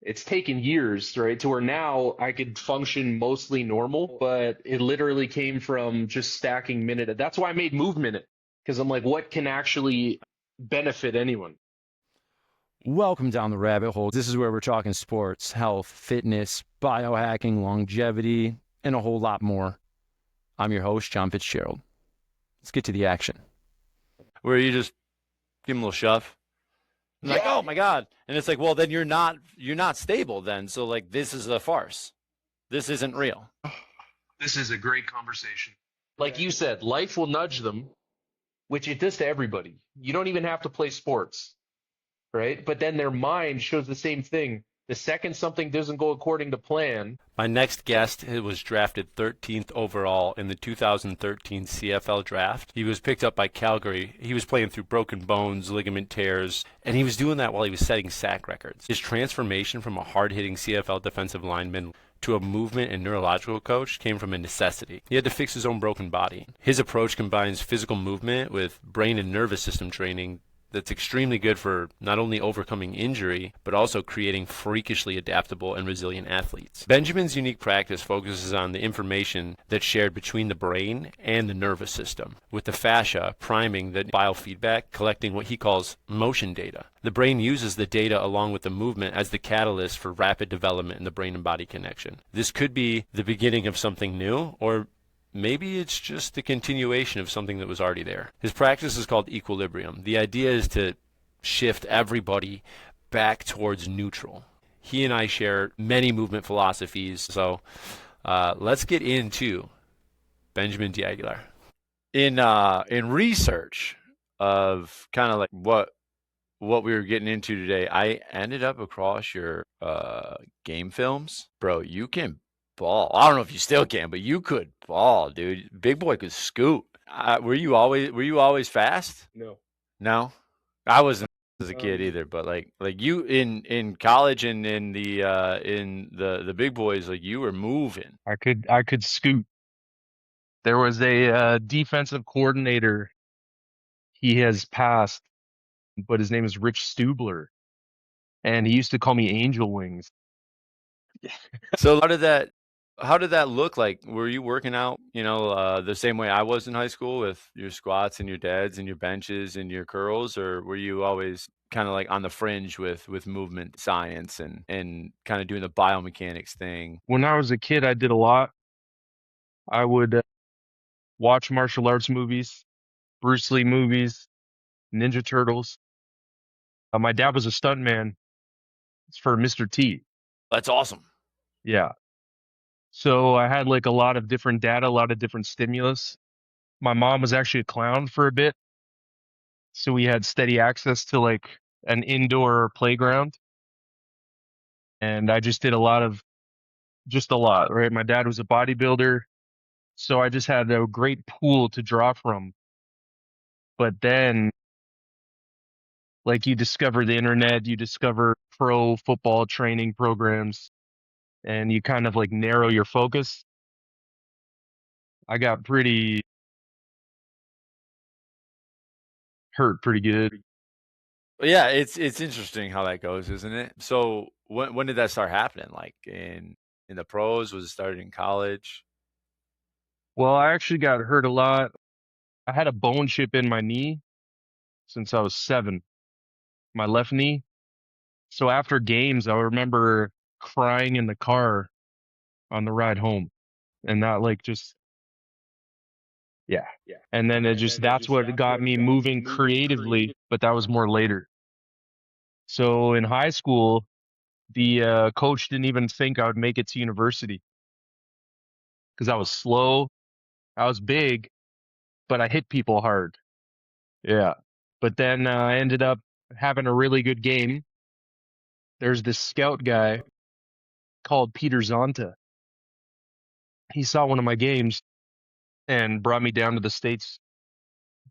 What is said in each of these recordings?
It's taken years, right? To where now I could function mostly normal, but it literally came from just stacking minute. That's why I made Move Minute, because I'm like, what can actually benefit anyone? Welcome down the rabbit hole. This is where we're talking sports, health, fitness, biohacking, longevity, and a whole lot more. I'm your host, John Fitzgerald. Let's get to the action. Where you just give them a little shove. And like, Yeah, oh my God. And it's like, well, then you're not stable then. So like this is a farce. This isn't real. this is a great conversation. Like you said, life will nudge them, which it does to everybody. You don't even have to play sports, right? But then their mind shows the same thing. The second something doesn't go according to plan, My next guest was drafted 13th overall in the 2013 CFL draft. He was picked up by Calgary. He was playing through broken bones, ligament tears, and he was doing that while he was setting sack records. His transformation from a hard-hitting CFL defensive lineman to a movement and neurological coach came from a necessity. He had to fix his own broken body. His approach combines physical movement with brain and nervous system training that's extremely good for not only overcoming injury, but also creating freakishly adaptable and resilient athletes. Benjamin's unique practice focuses on the information that's shared between the brain and the nervous system, with the fascia priming the biofeedback, collecting what he calls motion data. The brain uses the data along with the movement as the catalyst for rapid development in the brain and body connection. This could be the beginning of something new, or maybe it's just the continuation of something that was already there. His practice is called equilibrium. The idea is to shift everybody back towards neutral. He and I share many movement philosophies, so let's get into Benjamin D'Aguilar. In research of kind of like what we were getting into today, I ended up across your game films. Bro, you can ball. I don't know if you still can, but you could ball, dude. Big boy could scoot. Were you always fast? no. No. I wasn't as a kid Um, either, but like you in college and in the big boys, like you were moving. I could scoot. There was a defensive coordinator. He has passed, but his name is Rich Stubler, and he used to call me Angel Wings. So how did that look like? Were you working out, the same way I was in high school with your squats and your deads and your benches and your curls, or were you always kind of like on the fringe with movement science and kind of doing the biomechanics thing? When I was a kid, I did a lot. I would watch martial arts movies, Bruce Lee movies, Ninja Turtles. My dad was a stuntman for Mr. T. That's awesome. Yeah. So I had like a lot of different data, a lot of different stimulus. My mom was actually a clown for a bit, so we had steady access to like an indoor playground. And I just did just a lot, right? My dad was a bodybuilder, so I just had a great pool to draw from. But then, like, you discover the internet, you discover pro football training programs, and you kind of like narrow your focus. I got pretty hurt pretty good. But yeah, it's interesting how that goes, isn't it? So when did that start happening? Like in the pros? Was it started in college? Well, I actually got hurt a lot. I had a bone chip in my knee since I was 7, my left knee. So after games, I remember crying in the car on the ride home, and that like just yeah. And then that's what got me moving creatively, but that was more later. So in high school, the coach didn't even think I would make it to university because I was slow, I was big, but I hit people hard. Yeah. But then I ended up having a really good game. There's this scout guy called Peter Zonta. He saw one of my games and brought me down to the States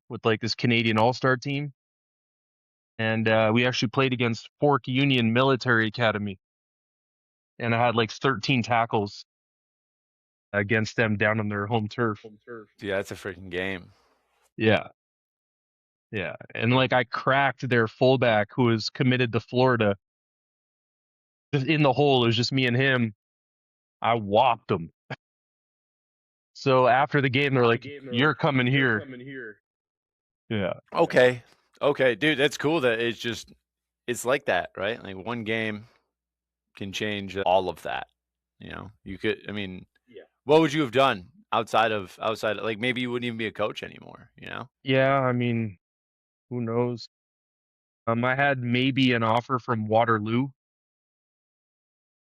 with like this Canadian All-Star team. And we actually played against Fork Union Military Academy. And I had like 13 tackles against them down on their home turf. Yeah, that's a freaking game. Yeah. Yeah. And like I cracked their fullback who was committed to Florida. just in the hole. It was just me and him. I whopped him. So after the game, they're like, "You're coming here." Yeah. Okay. Okay, dude, that's cool that it's like that, right? Like one game can change all of that. You could, I mean, what would you have done outside like maybe you wouldn't even be a coach anymore? Yeah. I mean, who knows? I had maybe an offer from Waterloo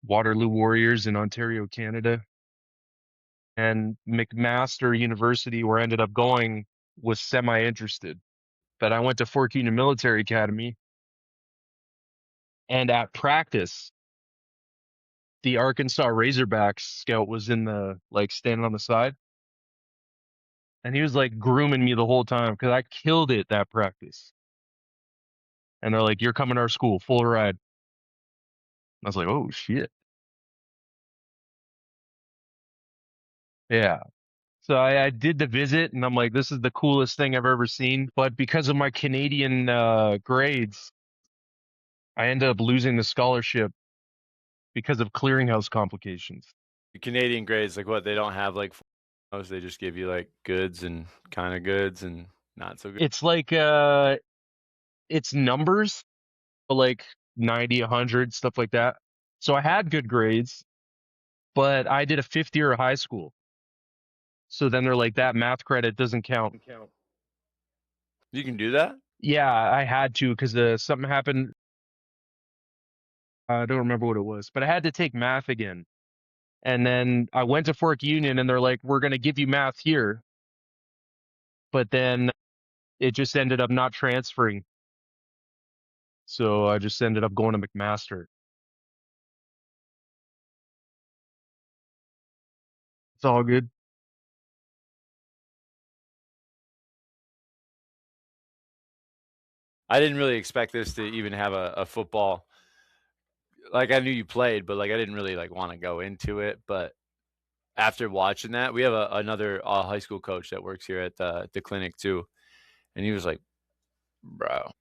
Warriors in Ontario, Canada, and McMaster University, where I ended up going, was semi-interested. But I went to Fort Union Military Academy, and at practice, the Arkansas Razorbacks scout was in the like standing on the side, and he was like grooming me the whole time because I killed it that practice. And they're like, "You're coming to our school, full ride." I was like, "Oh shit, yeah." So I did the visit, and I'm like, "This is the coolest thing I've ever seen." But because of my Canadian grades, I ended up losing the scholarship because of clearinghouse complications. Canadian grades, like what? They don't have like formulas, they just give you like goods and kind of goods and not so good. It's like it's numbers, like 90, 100, stuff like that. So I had good grades, but I did a fifth year of high school. So then they're like, that math credit doesn't count. You can do that? Yeah, I had to because something happened. I don't remember what it was, but I had to take math again. And then I went to Fork Union and they're like, we're going to give you math here. But then it just ended up not transferring. So I just ended up going to McMaster. It's all good. I didn't really expect this to even have a football. Like I knew you played, but like I didn't really like want to go into it. But after watching that, we have another high school coach that works here at the clinic too, and he was like, "Bro,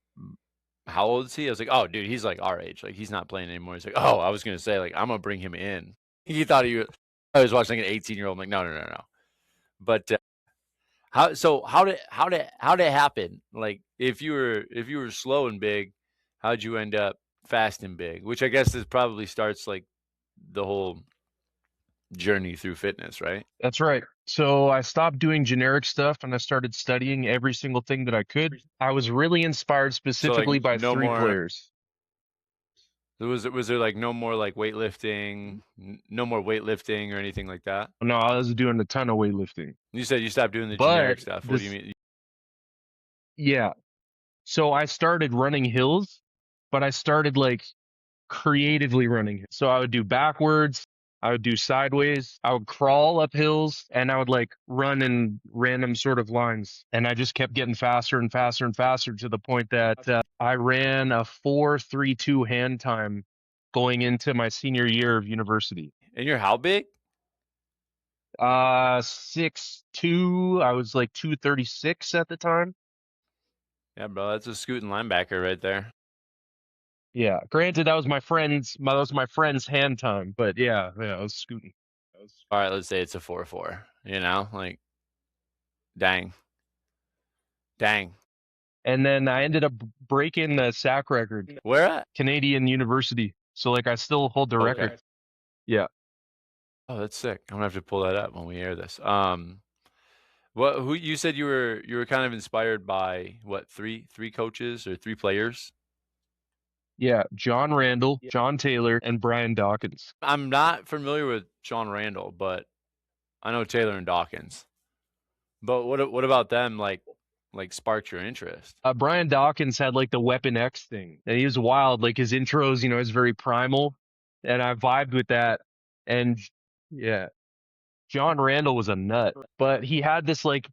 how old is he?" I was like, "Oh, dude, he's like our age. Like he's not playing anymore." He's like, "Oh, I was gonna say like I'm gonna bring him in." He thought I was watching like an 18-year-old. I'm like, no. But how did it happen? Like if you were slow and big, how'd you end up fast and big? Which I guess is probably starts like the whole journey through fitness, right? That's right. So I stopped doing generic stuff and I started studying every single thing that I could. I was really inspired So like specifically by no three more. players. Was there like no more like weightlifting, no more weightlifting or anything like that? No, I was doing a ton of weightlifting. You said you stopped doing the But generic stuff. What do you this, mean? yeah. So I started running hills, but I started like creatively running. So I would do backwards, I would do sideways, I would crawl up hills, and I would like run in random sort of lines. And I just kept getting faster and faster and faster to the point that I ran a 4:32 hand time going into my senior year of university. And you're how big? 6'2", I was like 236 at the time. Yeah, bro, that's a scooting linebacker right there. Yeah, granted that was my friend's hand time, but yeah, I was scooting. All right, let's say it's a 4.4. Like dang. And then I ended up breaking the sack record, Where at? Canadian University. So like I still hold the record. Okay. Yeah. Oh, that's sick. I'm gonna have to pull that up when we air this. Who you said you were kind of inspired by what three coaches or three players? Yeah, John Randall, John Taylor, and Brian Dawkins. I'm not familiar with John Randall, but I know Taylor and Dawkins. But what about them like sparked your interest? Brian Dawkins had like the Weapon X thing, and he was wild. Like his intros, is very primal, and I vibed with that. And yeah, John Randall was a nut, but he had this like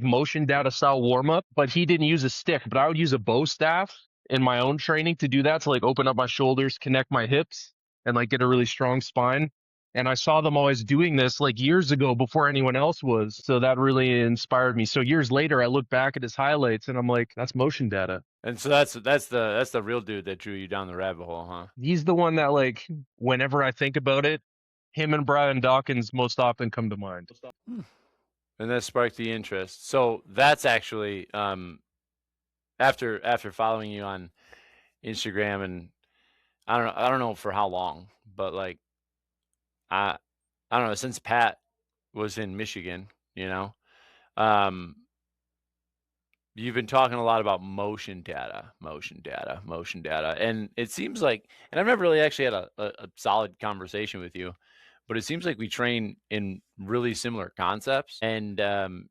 motion data style warm up, but he didn't use a stick. But I would use a bow staff in my own training to do that, to like open up my shoulders, connect my hips, and like get a really strong spine. And I saw them always doing this like years ago before anyone else was. So that really inspired me. So years later, I look back at his highlights and I'm like, that's motion data. And so that's the real dude that drew you down the rabbit hole, huh? He's the one that, like, whenever I think about it, him and Brian Dawkins most often come to mind. And that sparked the interest. So that's actually after following you on Instagram, and I don't know for how long, but like I I don't know, since Pat was in Michigan, um, you've been talking a lot about motion data, and it seems like, and I've never really actually had a solid conversation with you, but it seems like we train in really similar concepts, and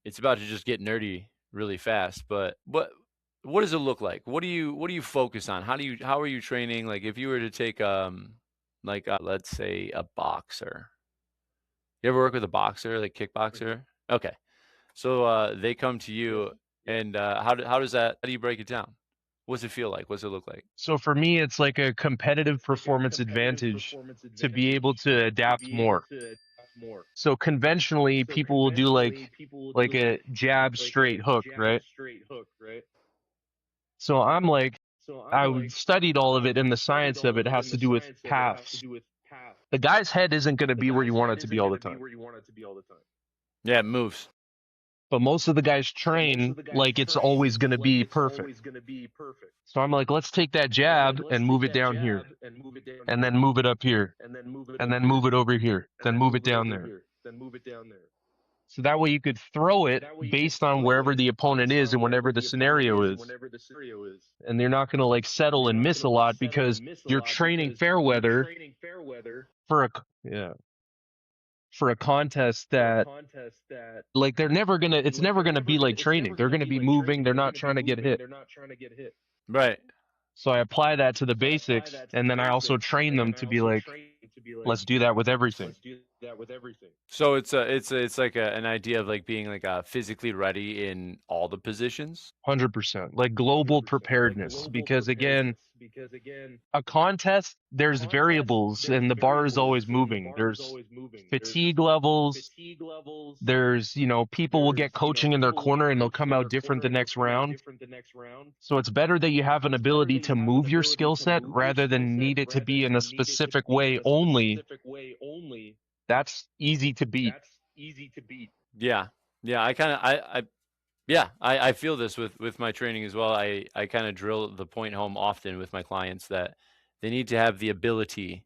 it's about to just get nerdy really fast. But what does it look like? What do you focus on? How are you training? Like if you were to take let's say a boxer. You ever work with a boxer, like kickboxer? Okay. So they come to you, and how do you break it down? What's it feel like? What's it look like? So for me, it's like a competitive performance advantage to be able to adapt more. So conventionally, people will do like a jab straight hook, right? So I'm like, I studied all of it, and the science of it has to do with paths. The guy's head isn't going to be where you want it to be all the time. Yeah, it moves. But most of the guys train like it's always going to be perfect. So I'm like, let's take that jab and move it down here, and then move it up here, and then move it over here, then move it down there. So that way you could throw it based on wherever the opponent is and whatever the scenario is. And you're not going to like settle and miss a lot because you're training fair weather for a contest that, like, it's never gonna be like training. They're gonna be moving, they're not trying to get hit. Right. So I apply that to the basics, and then I also train them to be like, let's do that with everything. So it's like an idea of like being like physically ready in all the positions. 100%. Like global preparedness. Because again, a contest, there's variables and the bar is always moving. There's fatigue levels. There's, people will get coaching in their corner and they'll come out different the next round. So it's better that you have an ability to move your skill set rather than need it to be in a specific way only. That's easy to beat. Yeah. Yeah. I feel this with my training as well. I kind of drill the point home often with my clients that they need to have the ability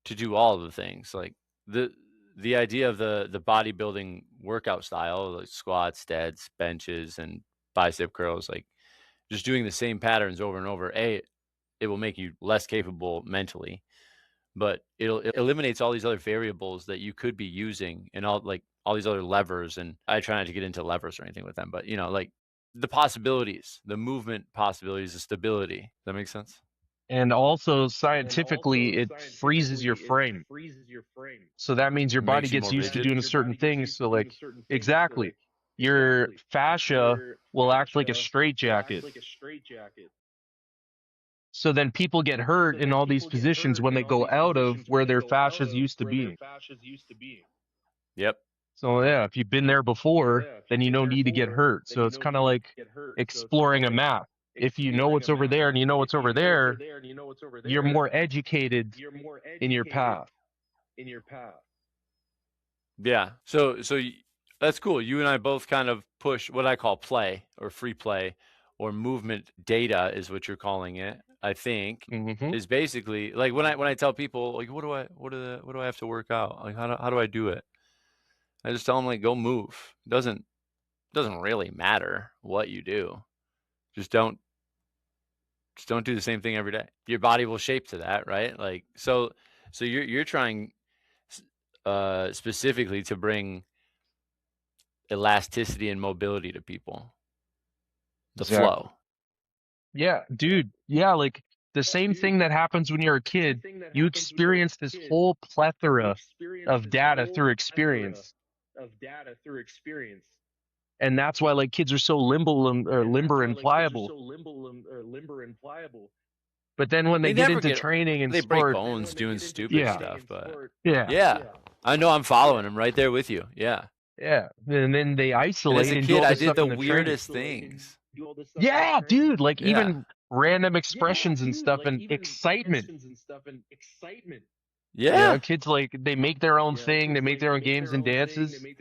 to do all of the things. Like the idea of the bodybuilding workout style, like squats, deads, benches, and bicep curls, like just doing the same patterns over and over. It will make you less capable mentally, but it eliminates all these other variables that you could be using and all these other levers. And I try not to get into levers or anything with them, but like the possibilities, the movement possibilities, the stability. Does that make sense? And also scientifically, it freezes your frame. So that means your body Makes you gets more used to rigid. doing certain things. So like, exactly, your fascia will act like a straitjacket. So then people get hurt in all these positions when they go out of where their fascias used to be. Yep. So yeah, if you've been there before, then you don't need to get hurt. So it's kind of like exploring a map. If you know what's over there and you know what's over there, you're more educated in your path. Yeah. So that's cool. You and I both kind of push what I call play or free play or movement data is what you're calling it. I think is basically like when I tell people like what do I have to work out? Like how do I do it? I just tell them like go move. It doesn't really matter what you do. Just don't do the same thing every day. Your body will shape to that, right? Like so you're trying specifically to bring elasticity and mobility to people. The flow. Yeah, dude. Yeah, like the same thing that happens when you're a kid. You experience this whole plethora of data through experience. And that's why like kids are so limber and pliable. But then when they get into training and they sport, break bones doing stupid stuff. But yeah, I know I'm following them right there with you. Yeah. And then they isolate. And as a and kid, do all I this did stuff the in weirdest things. Yeah, dude, like Yeah. even random expressions and stuff and excitement. Yeah. Kids like they make their own thing, they make their own games and dances. And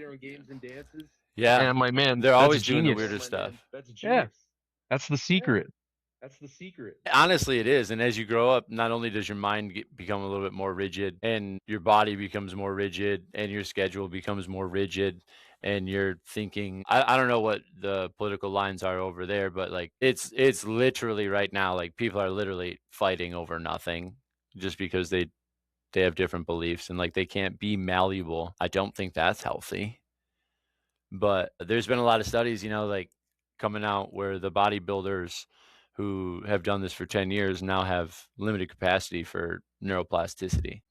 Yeah. I'm like, man, They're that's always doing the genius. weirdest stuff. Yeah, that's the secret. Honestly, it is. And as you grow up, not only does your mind become a little bit more rigid and your body becomes more rigid and your schedule becomes more rigid and you're thinking, I don't know what the political lines are over there, but like it's literally right now, like people are literally fighting over nothing just because they have different beliefs and like they can't be malleable. I don't think that's healthy. But there's been a lot of studies, like coming out where the bodybuilders who have done this for 10 years now have limited capacity for neuroplasticity.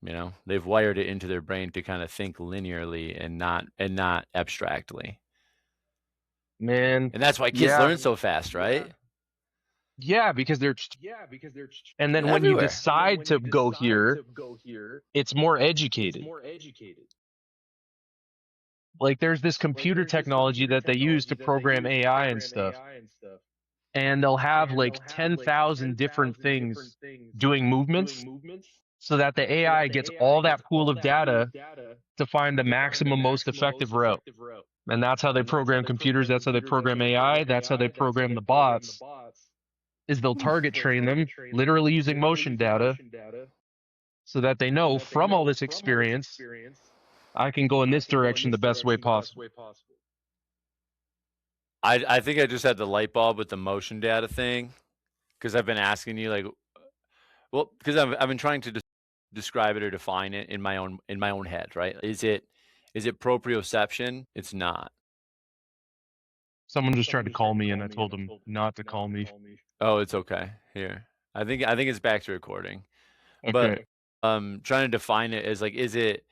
They've wired it into their brain to kind of think linearly and not abstractly. Man, And that's why kids yeah, learn so fast, right? yeah, because and then when you Everywhere. decide to go here, it's more educated. Like there's this computer technology that they use to program AI and stuff, and they'll have like 10,000 different things doing movements so that the AI gets all that pool of data to find the maximum most effective route. And that's how they program computers, that's how they program AI, that's how they program the bots, is they'll target train them literally using motion data so that they know from all this experience I can go in this direction the best way possible. I think I just had the light bulb with the motion data thing because I've been asking you like, well, because I've been trying to describe it or define it in my own head, right? Is it proprioception? It's not. Someone just tried to call me and I told them not to call me. Oh, it's okay. Here. I think it's back to recording. Okay. But trying to define it as like is it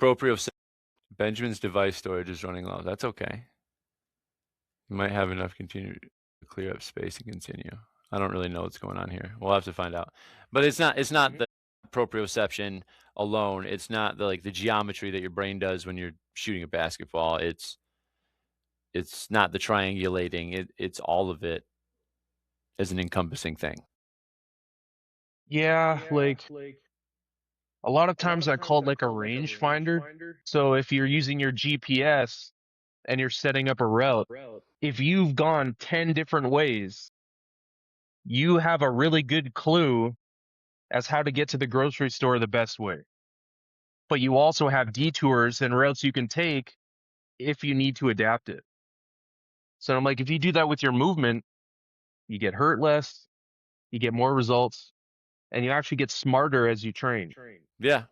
proprioception? Benjamin's device storage is running low. That's okay. You might have enough continue to clear up space and continue. I don't really know what's going on here. We'll have to find out. But it's not the proprioception alone. It's not the geometry that your brain does when you're shooting a basketball. It's not the triangulating. It's all of it as an encompassing thing. Yeah, like a lot of times I call it like a rangefinder. So if you're using your GPS and you're setting up a route, if you've gone 10 different ways, you have a really good clue as how to get to the grocery store the best way. But you also have detours and routes you can take if you need to adapt it. So I'm like, if you do that with your movement, you get hurt less, you get more results, and you actually get smarter as you train. Yeah.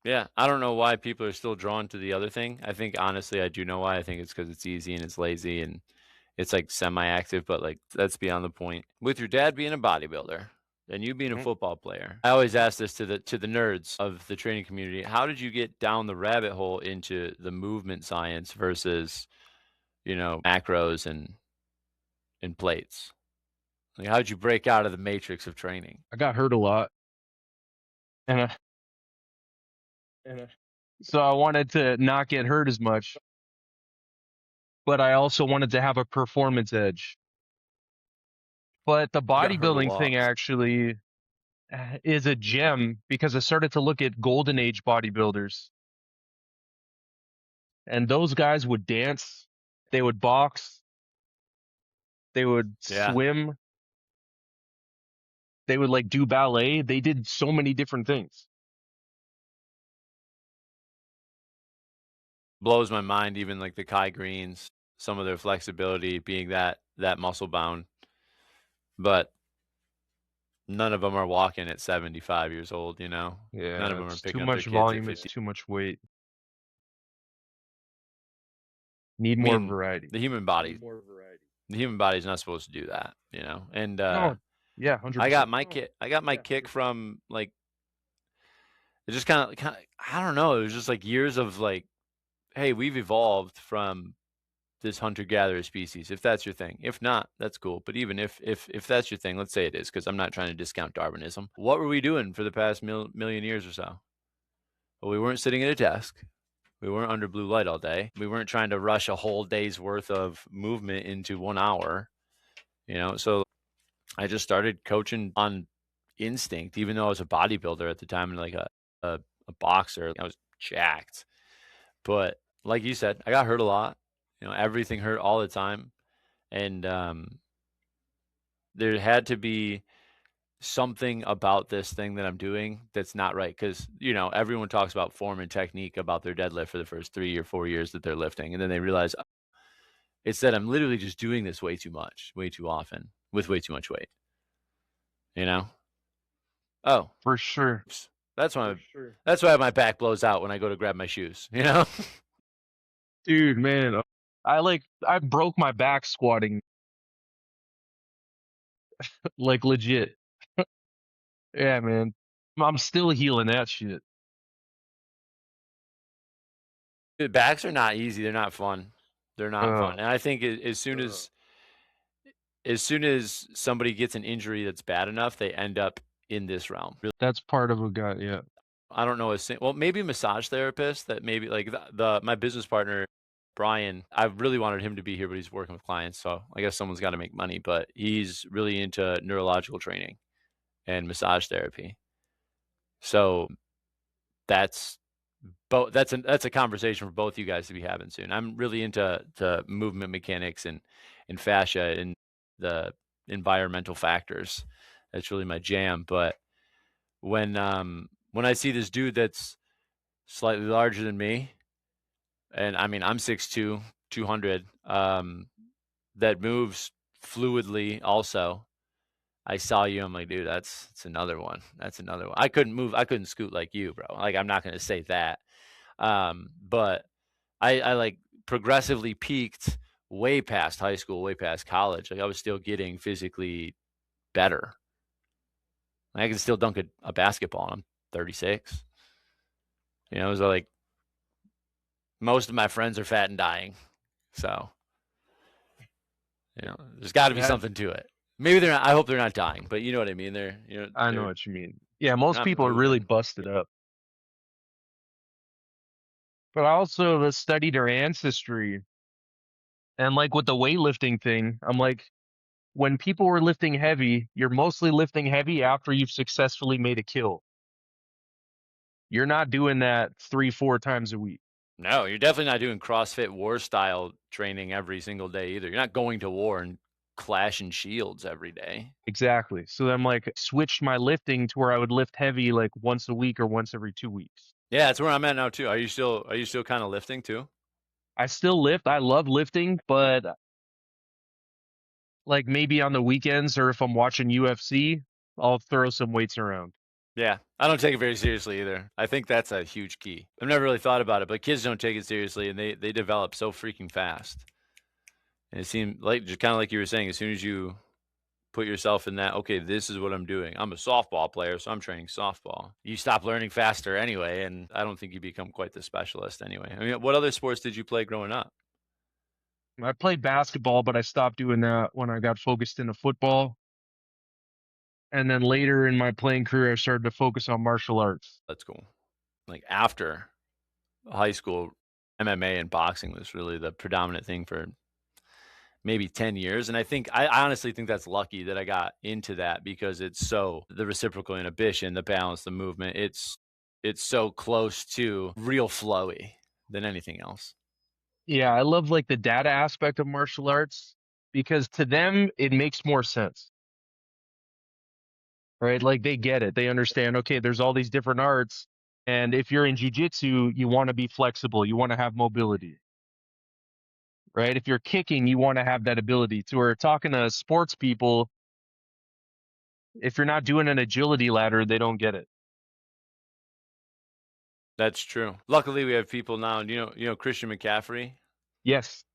Yeah. I don't know why people are still drawn to the other thing. I think honestly, I do know why. I think it's because it's easy and it's lazy and it's like semi-active, but like that's beyond the point. With your dad being a bodybuilder and you being a football player, I always ask this to the nerds of the training community. How did you get down the rabbit hole into the movement science versus, macros and plates? Like, how did you break out of the matrix of training? I got hurt a lot. And so I wanted to not get hurt as much, but I also wanted to have a performance edge. But the You got hurt a bodybuilding lot. thing actually is a gem because I started to look at golden age bodybuilders. And those guys would dance, they would box, they would Yeah. swim, they would like do ballet. They did so many different things. Blows my mind, even like the Kai Greens, some of their flexibility being that muscle bound. But none of them are walking at 75 years old, None of Yeah, them are it's picking too up their much kids volume, at it's 50. too much weight. Need I more mean, variety. the human body is not supposed to do that, And No, yeah, 100%. I got my kick from like it just kind of I don't know, it was just like years of like, hey, we've evolved from this hunter-gatherer species, if that's your thing. If not, that's cool. But even if that's your thing, let's say it is, because I'm not trying to discount Darwinism. What were we doing for the past million years or so? Well, we weren't sitting at a desk. We weren't under blue light all day. We weren't trying to rush a whole day's worth of movement into 1 hour, So I just started coaching on instinct, even though I was a bodybuilder at the time and like a boxer. I was jacked. But like you said, I got hurt a lot. Everything hurt all the time. And there had to be something about this thing that I'm doing that's not right. Because, everyone talks about form and technique about their deadlift for the first 3 or 4 years that they're lifting. And then they realize it's that I'm literally just doing this way too much, way too often, with way too much weight. Oh, For sure. oops. That's why my back blows out when I go to grab my shoes, Dude, man, I broke my back squatting, like legit. Yeah, man. I'm still healing that shit. The backs are not easy. They're not fun. They're not fun. Uh, And I think as soon as somebody gets an injury that's bad enough, they end up in this realm. that's part of a guy, yeah. I don't know well, maybe a massage therapist that maybe like my business partner Brian, I really wanted him to be here, but he's working with clients, so I guess someone's got to make money. But he's really into neurological training and massage therapy. So that's that's a conversation for both you guys to be having soon. I'm really into movement mechanics and fascia and the environmental factors. That's really my jam. But when I see this dude that's slightly larger than me, and I mean I'm 6'2", 200, that moves fluidly also. I saw you. I'm like, dude, that's another one. That's another one. I couldn't move. I couldn't scoot like you, bro. Like, I'm not going to say that. But I like progressively peaked way past high school, way past college. Like, I was still getting physically better. I can still dunk a basketball. I'm 36. It was like most of my friends are fat and dying. So, there's got to be Yeah, something to it. Maybe they're not. I hope they're not dying, but you know what I mean. I know They're what you mean. Yeah, most not people are really moving. busted up. But I also studied their ancestry. And like with the weightlifting thing, I'm like, when people were lifting heavy, you're mostly lifting heavy after you've successfully made a kill. You're not doing that 3, 4 times a week. No, you're definitely not doing CrossFit war style training every single day either. You're not going to war and clashing shields every day. Exactly. So I'm like, switched my lifting to where I would lift heavy like once a week or once every 2 weeks. Yeah, that's where I'm at now too. Are you still kind of lifting too? I still lift. I love lifting, but like maybe on the weekends or if I'm watching UFC, I'll throw some weights around. Yeah, I don't take it very seriously either. I think that's a huge key. I've never really thought about it, but kids don't take it seriously and they develop so freaking fast. And it seemed like just kind of like you were saying, as soon as you put yourself in that, okay, this is what I'm doing. I'm a softball player, so I'm training softball. You stop learning faster anyway, and I don't think you become quite the specialist anyway. I mean, what other sports did you play growing up? I played basketball, but I stopped doing that when I got focused into football. And then later in my playing career, I started to focus on martial arts. That's cool. Like after high school, MMA and boxing was really the predominant thing for maybe 10 years. And I honestly think that's lucky that I got into that because it's so the reciprocal inhibition, the balance, the movement, it's so close to real flowy than anything else. Yeah, I love like the data aspect of martial arts because to them it makes more sense. Right? Like they get it. They understand, okay, there's all these different arts. And if you're in jujitsu, you want to be flexible, you want to have mobility. Right? If you're kicking, you want to have that ability. To where talking to sports people, if you're not doing an agility ladder, they don't get it. That's true. Luckily, we have people now. Christian McCaffrey. Yes.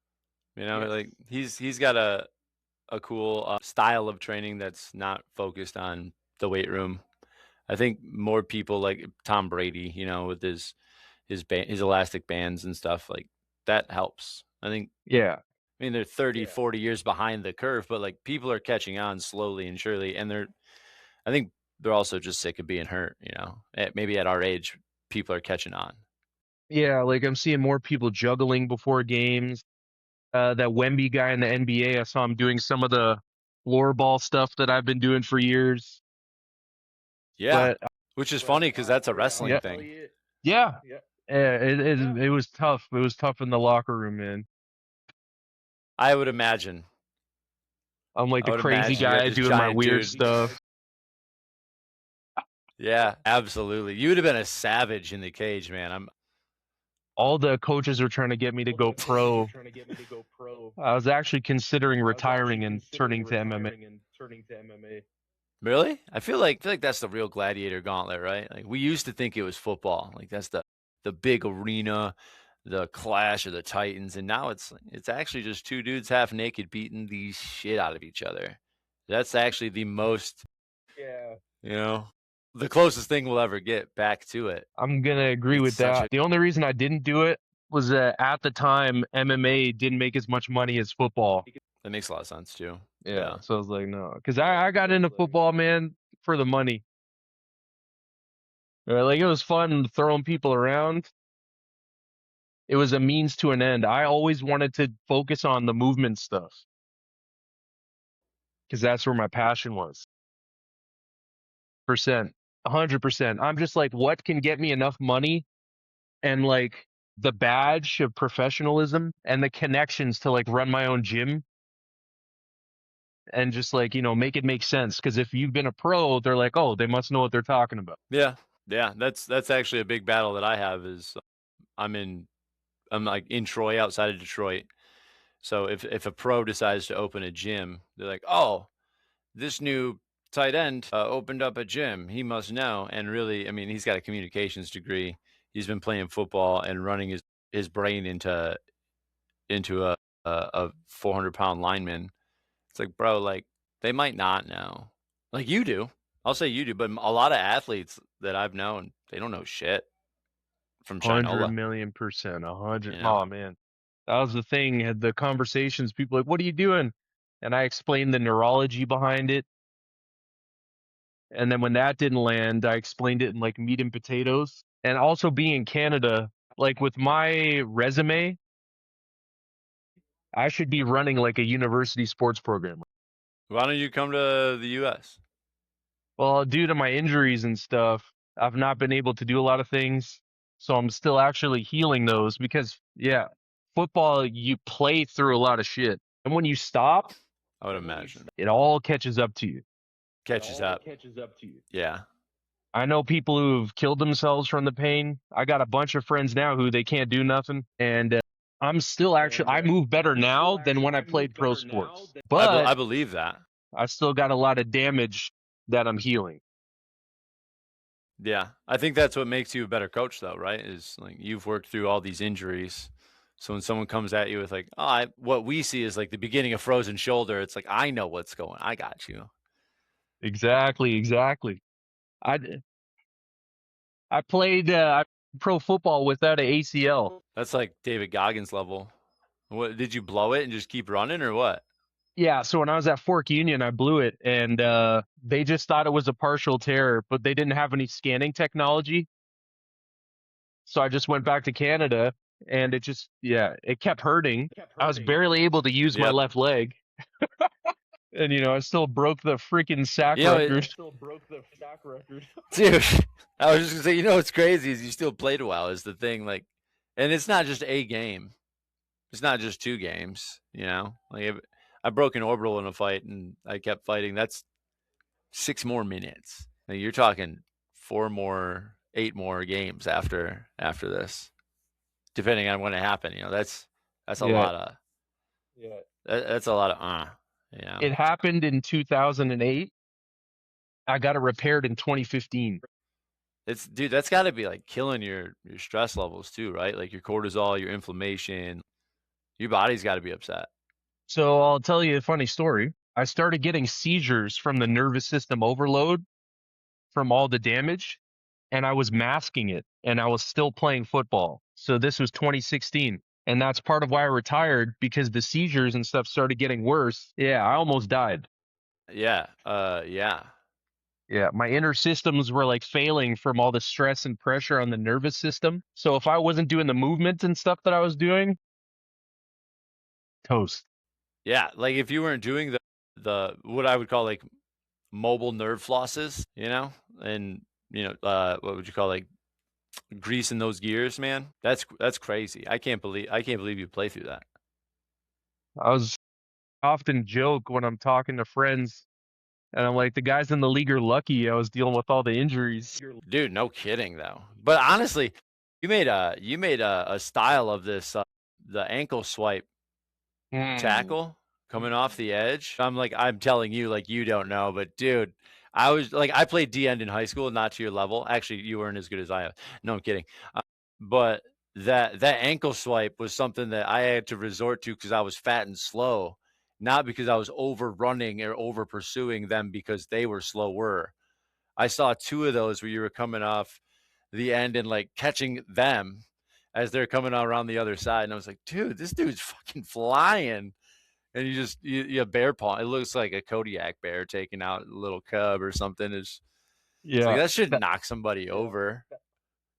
Like he's got a cool style of training that's not focused on the weight room. I think more people like Tom Brady, with his elastic bands and stuff like that helps. I think. Yeah. I mean, they're 30, 40 years behind the curve, but like people are catching on slowly and surely, and I think they're also just sick of being hurt. Maybe at our age, people are catching on. Yeah, like I'm seeing more people juggling before games. That Wemby guy in the NBA, I saw him doing some of the floor ball stuff that I've been doing for years. Yeah, But which is funny because that's a wrestling yeah, thing. yeah, it was tough. It was tough in the locker room, man. I would imagine. I'm like I the would crazy imagine you had guy this doing my giant weird dude. stuff. Yeah, absolutely. You would have been a savage in the cage, man. All the coaches were trying to get me to go pro. I was actually considering retiring and turning to MMA. Really? I feel like that's the real gladiator gauntlet, right? Like we used to think it was football. Like that's the big arena, the Clash of the Titans, and now it's actually just two dudes half naked beating the shit out of each other. That's actually the most, you know, the closest thing we'll ever get back to it. I'm gonna agree It's with such that. a The only reason I didn't do it was that at the time MMA didn't make as much money as football. that makes a lot of sense too. Yeah, Yeah. so I was like, no, because I got into football, man, for the money. Like it was fun throwing people around. It was a means to an end. I always wanted to focus on the movement stuff because that's where my passion was. 100%. I'm just like, what can get me enough money and like the badge of professionalism and the connections to like run my own gym and just like, make it make sense. Because if you've been a pro, they're like, oh, they must know what they're talking about. Yeah. Yeah, that's actually a big battle that I have is I'm like in Troy outside of Detroit. So if a pro decides to open a gym, they're like, "Oh, this new tight end opened up a gym. He must know." And really, I mean, he's got a communications degree. He's been playing football and running his brain into a 400-pound lineman. It's like, bro, like they might not know. Like you do. I'll say you do, but a lot of athletes that I've known, they don't know shit from 100 Shinola, million percent. you know? Oh, man. That was the thing. Had the conversations, people like, what are you doing? And I explained the neurology behind it. And then when that didn't land, I explained it in like meat and potatoes. And also being in Canada, like with my resume, I should be running like a university sports program. Why don't you come to the US? Well, due to my injuries and stuff, I've not been able to do a lot of things. So I'm still actually healing those because, yeah, football, you play through a lot of shit. And when you stop, I would imagine. it all catches up to you. Catches up. Yeah. I know people who've killed themselves from the pain. I got a bunch of friends now who they can't do nothing. And I'm still actually, I move better now than when I played pro sports. I But believe that. I still got a lot of damage that I'm healing. Yeah. I think that's what makes you a better coach, though, right? Is like you've worked through all these injuries. So when someone comes at you with like, oh, what we see is like the beginning of frozen shoulder, it's like, I know what's going. I got you. Exactly. I I played pro football without an ACL. That's like David Goggins level. What did you blow it and just keep running or what? Yeah, so when I was at Fork Union, I blew it, and they just thought it was a partial tear, but they didn't have any scanning technology. So I just went back to Canada, and it kept hurting. I was barely able to use my Yep. left leg, and I still broke the freaking sack You know, record. Dude, I was just gonna say, what's crazy is you still played a while is the thing, like, and it's not just a game. It's not just two games, Like I broke an orbital in a fight and I kept fighting. That's 6 more minutes. Like, you're talking 4 more, 8 more games after this, depending on when it happened. That's a Yeah, lot of that's a lot of. it happened in 2008. I got it repaired in 2015. Dude, that's got to be like killing your stress levels too, right? Like your cortisol, your inflammation, your body's got to be upset. So I'll tell you a funny story. I started getting seizures from the nervous system overload from all the damage, and I was masking it, and I was still playing football. So this was 2016. And that's part of why I retired, because the seizures and stuff started getting worse. Yeah, I almost died. Yeah. Yeah. Yeah, my inner systems were like failing from all the stress and pressure on the nervous system. So if I wasn't doing the movement and stuff that I was doing, toast. Yeah, like if you weren't doing the what I would call like mobile nerve flosses, and what would you call like greasing those gears, man? That's crazy. I can't believe you play through that. I was often joke when I'm talking to friends and I'm like, the guys in the league are lucky I was dealing with all the injuries. Dude, no kidding though. But honestly, you made a style of this the ankle swipe tackle coming off the edge. I'm telling you, like you don't know, but dude, I played D end in high school, not to your level. Actually, you weren't as good as I am. No, I'm kidding. But that ankle swipe was something that I had to resort to because I was fat and slow, not because I was overrunning or over pursuing them because they were slower. I saw two of those where you were coming off the end and like catching them as they're coming around the other side, and I was like, dude, this dude's fucking flying. And you bear paw. It looks like a Kodiak bear taking out a little cub or something. It's like Yeah. that should That, knock somebody over.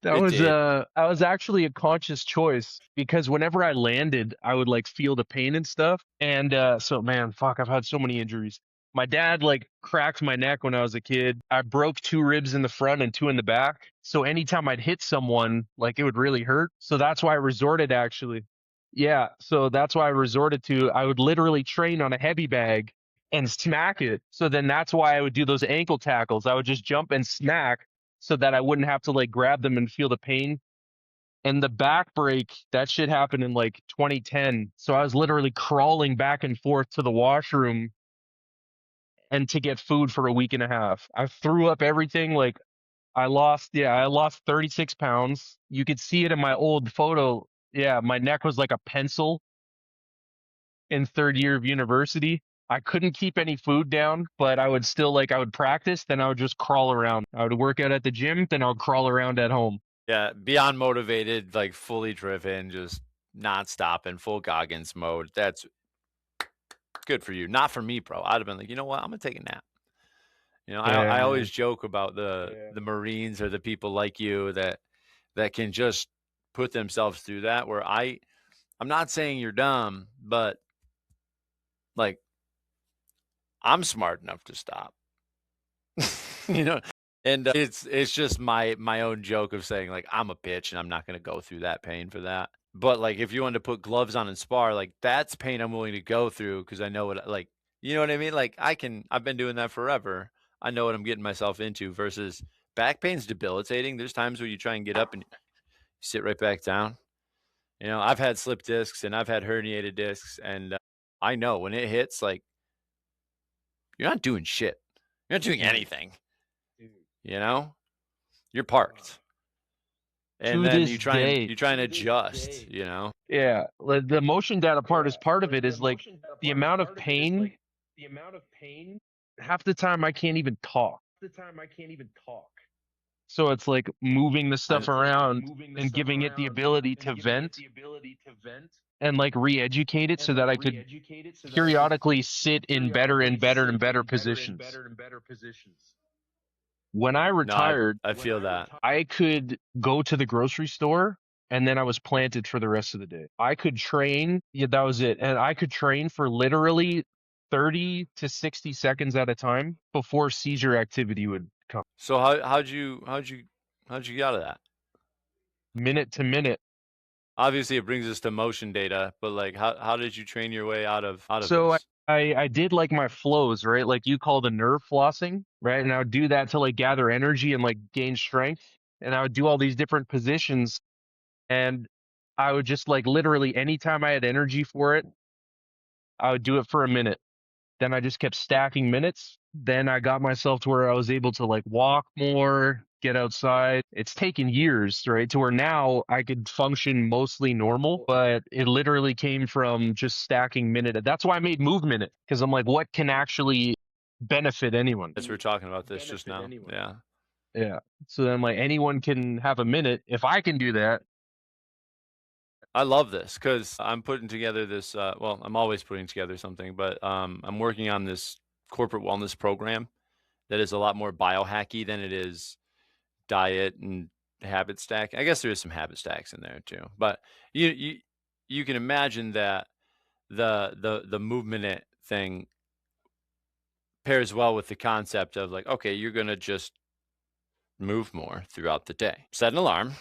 that It was did. I was actually a conscious choice because whenever I landed, I would like feel the pain and stuff. And so man, fuck, I've had so many injuries. My dad like cracked my neck when I was a kid. I broke two ribs in the front and two in the back. So anytime I'd hit someone, like it would really hurt. So that's why I resorted actually. Yeah, so that's why I resorted to I would literally train on a heavy bag and smack it. So then that's why I would do those ankle tackles. I would just jump and smack so that I wouldn't have to like grab them and feel the pain. And the back break, that shit happened in like 2010. So I was literally crawling back and forth to the washroom and to get food for a week and a half. I threw up everything. Like I lost 36 pounds. You could see it in my old photo. Yeah, my neck was like a pencil in third year of university. I couldn't keep any food down, but I would still like I would practice, then I would just crawl around. I would work out at the gym, then I would crawl around at home. Yeah, beyond motivated, like fully driven, just not stopping, full Goggins mode. That's good for you. Not for me, bro. I'd have been like, you know what? I'm gonna take a nap. Yeah, I always man. joke about the Marines or the people like you that can just put themselves through that. Where I'm not saying you're dumb, but like I'm smart enough to stop. you know, and it's just my own joke of saying like I'm a bitch and I'm not going to go through that pain for that. But like if you wanted to put gloves on and spar, like that's pain I'm willing to go through because I know what like you know what I mean. Like I've been doing that forever. I know what I'm getting myself into. Versus back pain's debilitating. There's times where you try and get up and sit right back down. I've had slip discs and I've had herniated discs, and I know when it hits, like you're not doing shit. You're not doing Dude, anything. You know, you're parked, and to then this day, you try and adjust. yeah, like, the motion data part is part of it is like the amount of pain. Half the time I can't even talk. So it's like moving the I stuff around and giving it the ability to vent and like re-educate it so that I could periodically sit in better and better and better positions. When I no, I retired, I feel that. I could go to the grocery store and then I was planted for the rest of the day. I could train, yeah, that was it. And I could train for literally 30 to 60 seconds at a time before seizure activity would come, So how'd you get out of that? minute to minute. Obviously, it brings us to motion data, but like, how did you train your way out of So this? I did like my flows, right? Like you call the nerve flossing, right? And I would do that to like gather energy and like gain strength. And I would do all these different positions and I would just like literally anytime I had energy for it, I would do it for a minute. Then I just kept stacking minutes. Then I got myself to where I was able to like walk more, get outside. It's taken years, right? To where now I could function mostly normal, but it literally came from just stacking minute. That's why I made Move Minute because I'm like, what can actually benefit anyone? As we were talking about this just now. Yeah. Yeah. So then like anyone can have a minute. If I can do that, I love this because I'm putting together this. Well, I'm always putting together something, but I'm working on this corporate wellness program that is a lot more biohacky than it is diet and habit stack. I guess there is some habit stacks in there too, but you can imagine that the movement thing pairs well with the concept of like, okay, you're gonna just move more throughout the day. Set an alarm.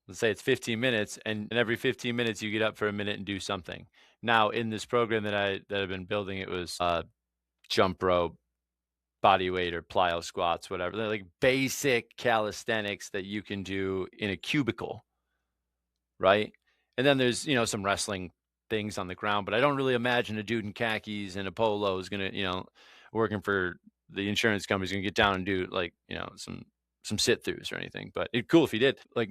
Let's say it's 15 minutes, and every 15 minutes you get up for a minute and do something. Now, in this program that I've been building, it was jump rope, body weight, or plyo squats, whatever. They're like basic calisthenics that you can do in a cubicle, right? And then there's some wrestling things on the ground, but I don't really imagine a dude in khakis and a polo is gonna working for the insurance company is gonna get down and do like some sit throughs or anything. But it's cool if he did. Like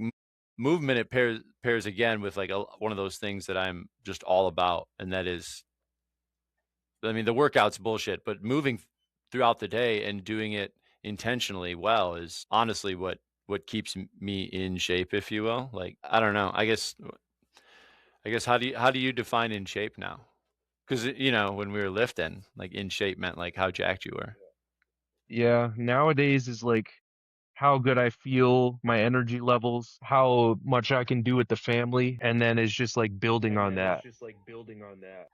movement, it pairs again with like one of those things that I'm just all about, and that is, I mean, the workout's bullshit, but moving throughout the day and doing it intentionally well is honestly what keeps me in shape, if you will. Like, I don't know. I guess how do you define in shape now? Because when we were lifting, like in shape meant like how jacked you were. Yeah, nowadays is like how good I feel, my energy levels, how much I can do with the family, and then it's just like building on that.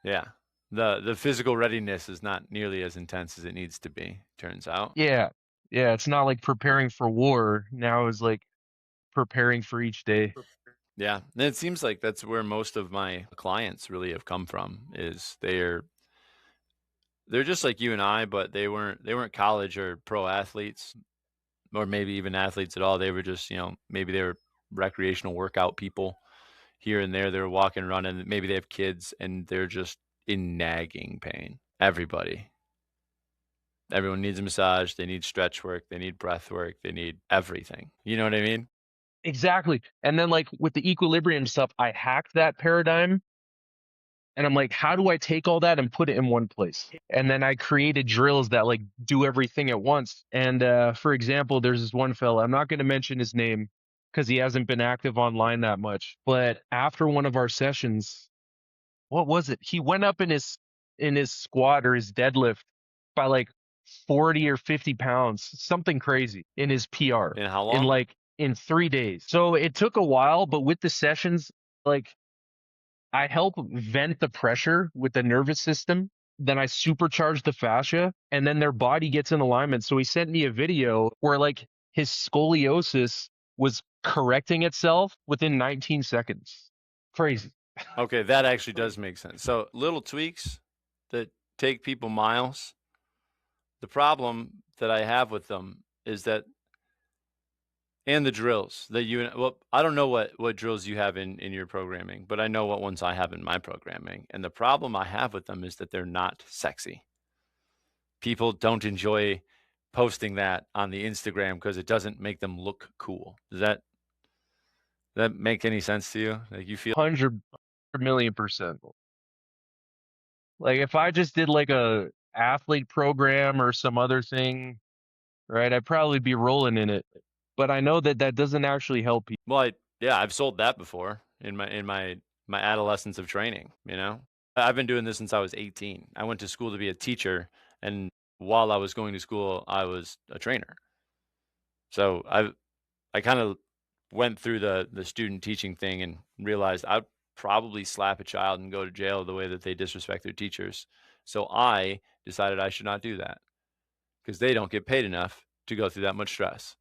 Yeah. The physical readiness is not nearly as intense as it needs to be, turns out. Yeah. Yeah, it's not like preparing for war. Now is like preparing for each day. Yeah. And it seems like that's where most of my clients really have come from, is they're just like you and I, but they weren't college or pro athletes, or maybe even athletes at all. They were just, maybe they were recreational workout people here and there. They were walking, running. Maybe they have kids and they're just in nagging pain. Everyone needs a massage. They need stretch work. They need breath work. They need everything. You know what I mean? Exactly. And then like with the equilibrium stuff, I hacked that paradigm and I'm like, how do I take all that and put it in one place? And then I created drills that like do everything at once. And for example, there's this one fella, I'm not going to mention his name because he hasn't been active online that much. But after one of our sessions, what was it? He went up in his squat or his deadlift by like 40 or 50 pounds, something crazy in his PR In how long? in 3 days. So it took a while, but with the sessions, like I help vent the pressure with the nervous system. Then I supercharge the fascia and then their body gets in alignment. So he sent me a video where like his scoliosis was correcting itself within 19 seconds. Crazy. Okay, that actually does make sense. So little tweaks that take people miles. The problem that I have with them is that, and the drills that I don't know what drills you have in your programming, but I know what ones I have in my programming. And the problem I have with them is that they're not sexy. People don't enjoy posting that on the Instagram because it doesn't make them look cool. Does that make any sense to you? Like, you feel 100 million%. Like if I just did like a athlete program or some other thing, right, I'd probably be rolling in it. But I know that that doesn't actually help people. well, yeah, I've sold that before in my adolescence of training, I've been doing this since I was 18. I went to school to be a teacher, and while I was going to school, I was a trainer. So I kind of went through the student teaching thing and realized I'd probably slap a child and go to jail the way that they disrespect their teachers. So I decided I should not do that because they don't get paid enough to go through that much stress.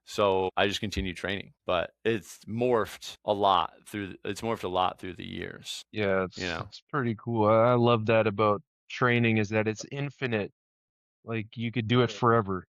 So I just continued training, but it's morphed a lot through the years. Yeah, it's pretty cool. I love that about training is that it's infinite. Like you could do it forever.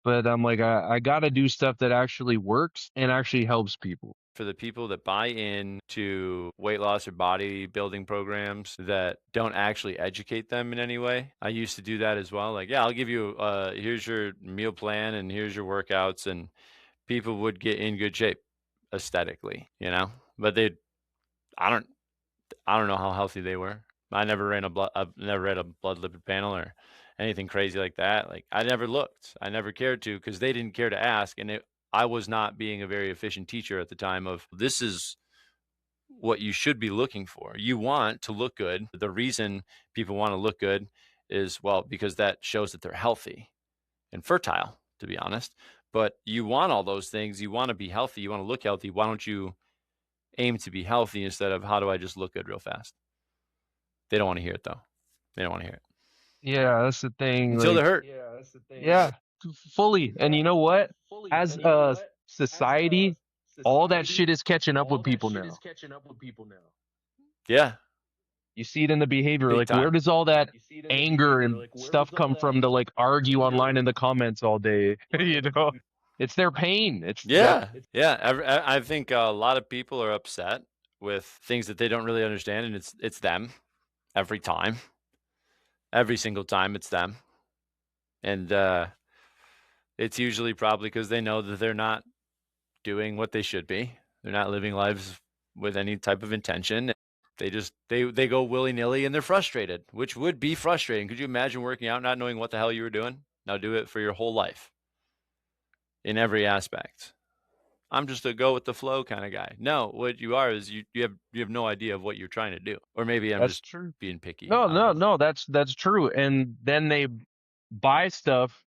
But I'm like, I gotta do stuff that actually works and actually helps people. For the people that buy in to weight loss or bodybuilding programs that don't actually educate them in any way. I used to do that as well. Like, yeah, I'll give you, here's your meal plan and here's your workouts, and people would get in good shape aesthetically, but I don't know how healthy they were. I've never read a blood lipid panel or anything crazy like that. Like, I never looked. I never cared to because they didn't care to ask, and I was not being a very efficient teacher at the time. Of this is what you should be looking for. You want to look good. The reason people want to look good is, well, because that shows that they're healthy and fertile, to be honest. But you want all those things. You want to be healthy. You want to look healthy. Why don't you aim to be healthy instead of how do I just look good real fast? They don't want to hear it, though. They don't want to hear it. Yeah, that's the thing. Until they're Like, hurt. yeah, fully. And you know what? As a society, all that shit is catching up with people now. Yeah, You see it in the behavior. big Like, where time. does all that anger and stuff come from to like argue online in the comments all day? You know, it's their pain. It's that. Yeah. I think a lot of people are upset with things that they don't really understand, and it's them every time. Every single time it's them. And it's usually probably because they know that they're not doing what they should be. They're not living lives with any type of intention. They go willy-nilly and they're frustrated, which would be frustrating. Could you imagine working out not knowing what the hell you were doing? Now do it for your whole life in every aspect. I'm just a go with the flow kind of guy. No, what you are is you have no idea of what you're trying to do. Or maybe I'm That's just true. being picky. No, I don't no, know. no. That's true. And then they buy stuff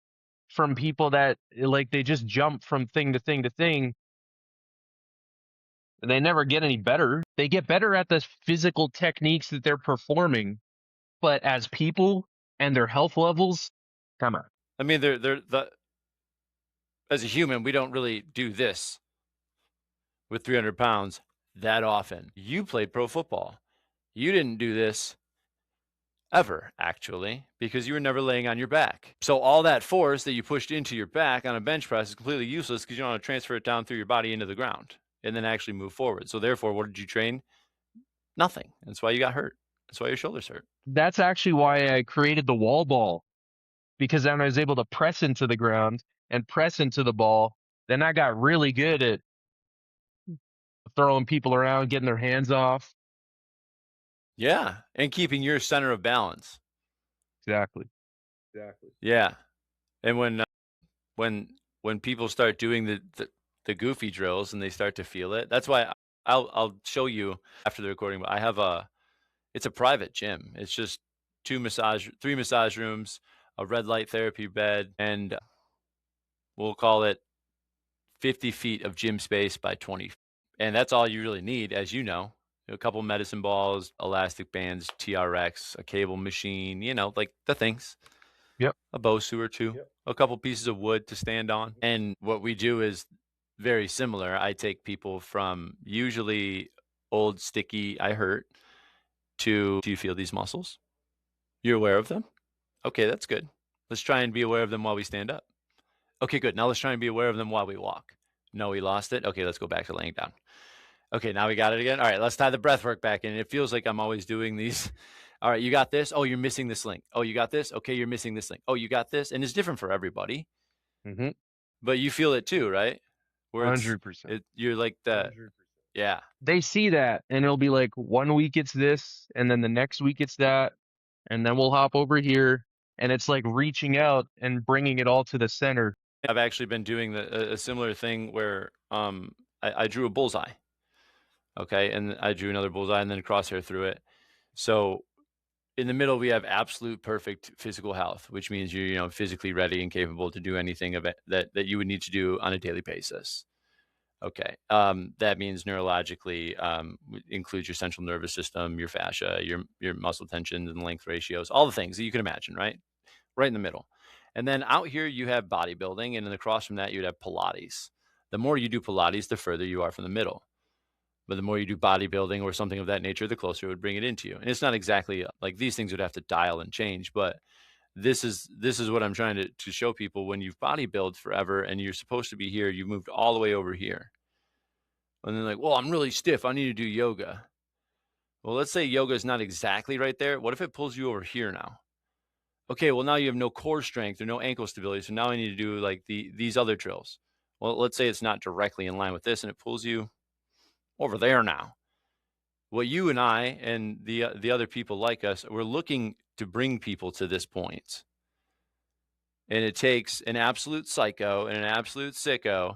from people that like they just jump from thing to thing to thing. And they never get any better. They get better at the physical techniques that they're performing, but as people and their health levels, come on. I mean, as a human, we don't really do this with 300 pounds that often. You played pro football. You didn't do this ever, actually, because you were never laying on your back. So all that force that you pushed into your back on a bench press is completely useless because you don't want to transfer it down through your body into the ground and then actually move forward. So therefore, what did you train? Nothing. That's why you got hurt. That's why your shoulders hurt. That's actually why I created the wall ball, because then I was able to press into the ground and press into the ball. Then I got really good at throwing people around, getting their hands off. Yeah, and keeping your center of balance. Exactly. Yeah, and when people start doing the goofy drills and they start to feel it, that's why I'll show you after the recording. But I have it's a private gym. It's just three massage rooms, a red light therapy bed, and we'll call it 50 feet of gym space by 20. And that's all you really need, as you know. A couple medicine balls, elastic bands, TRX, a cable machine, like the things. Yep. A Bosu or two, a couple pieces of wood to stand on. And what we do is very similar. I take people from usually old, sticky, I hurt, to do you feel these muscles? You're aware of them? Okay, that's good. Let's try and be aware of them while we stand up. Okay, good. Now let's try and be aware of them while we walk. No, we lost it. Okay, let's go back to laying down. Okay, now we got it again. All right, let's tie the breath work back in. It feels like I'm always doing these. All right, you got this. Oh, you're missing this link. Oh, you got this. Okay, you're missing this link. Oh, you got this. And it's different for everybody. Mm-hmm. But you feel it too, right? Where 100%. you're like that. Yeah. They see that and it'll be like 1 week it's this, and then the next week it's that, and then we'll hop over here. And it's like reaching out and bringing it all to the center. I've actually been doing a similar thing where I drew a bullseye. Okay, and I drew another bullseye and then a crosshair through it. So in the middle, we have absolute perfect physical health, which means you're physically ready and capable to do anything of it that you would need to do on a daily basis. Okay, that means neurologically includes your central nervous system, your fascia, your muscle tensions and length ratios, all the things that you can imagine, right in the middle. And then out here you have bodybuilding, and then across from that you'd have Pilates. The more you do Pilates, the further you are from the middle. But the more you do bodybuilding or something of that nature, the closer it would bring it into you. And it's not exactly like these things would have to dial and change, but this is what I'm trying to show people. When you've bodybuilt forever and you're supposed to be here, you've moved all the way over here. And then like, well, I'm really stiff. I need to do yoga. Well, let's say yoga is not exactly right there. What if it pulls you over here now? Okay, well, now you have no core strength or no ankle stability. So now I need to do like these other drills. Well, let's say it's not directly in line with this and it pulls you over there now. What you and I and the other people like us, we're looking to bring people to this point. And it takes an absolute psycho and an absolute sicko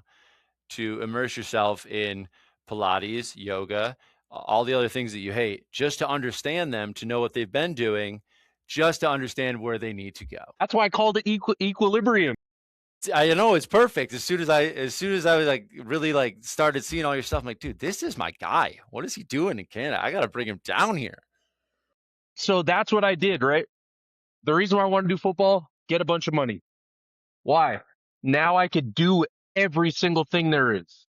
to immerse yourself in Pilates, yoga, all the other things that you hate, just to understand them, to know what they've been doing, just to understand where they need to go. That's why I called it equilibrium. I know it's perfect. As soon as I was like really like started seeing all your stuff, I'm like, dude, this is my guy. What is he doing in Canada? I got to bring him down here. So that's what I did, right? The reason why I want to do football, get a bunch of money. Why? Now I could do every single thing there is.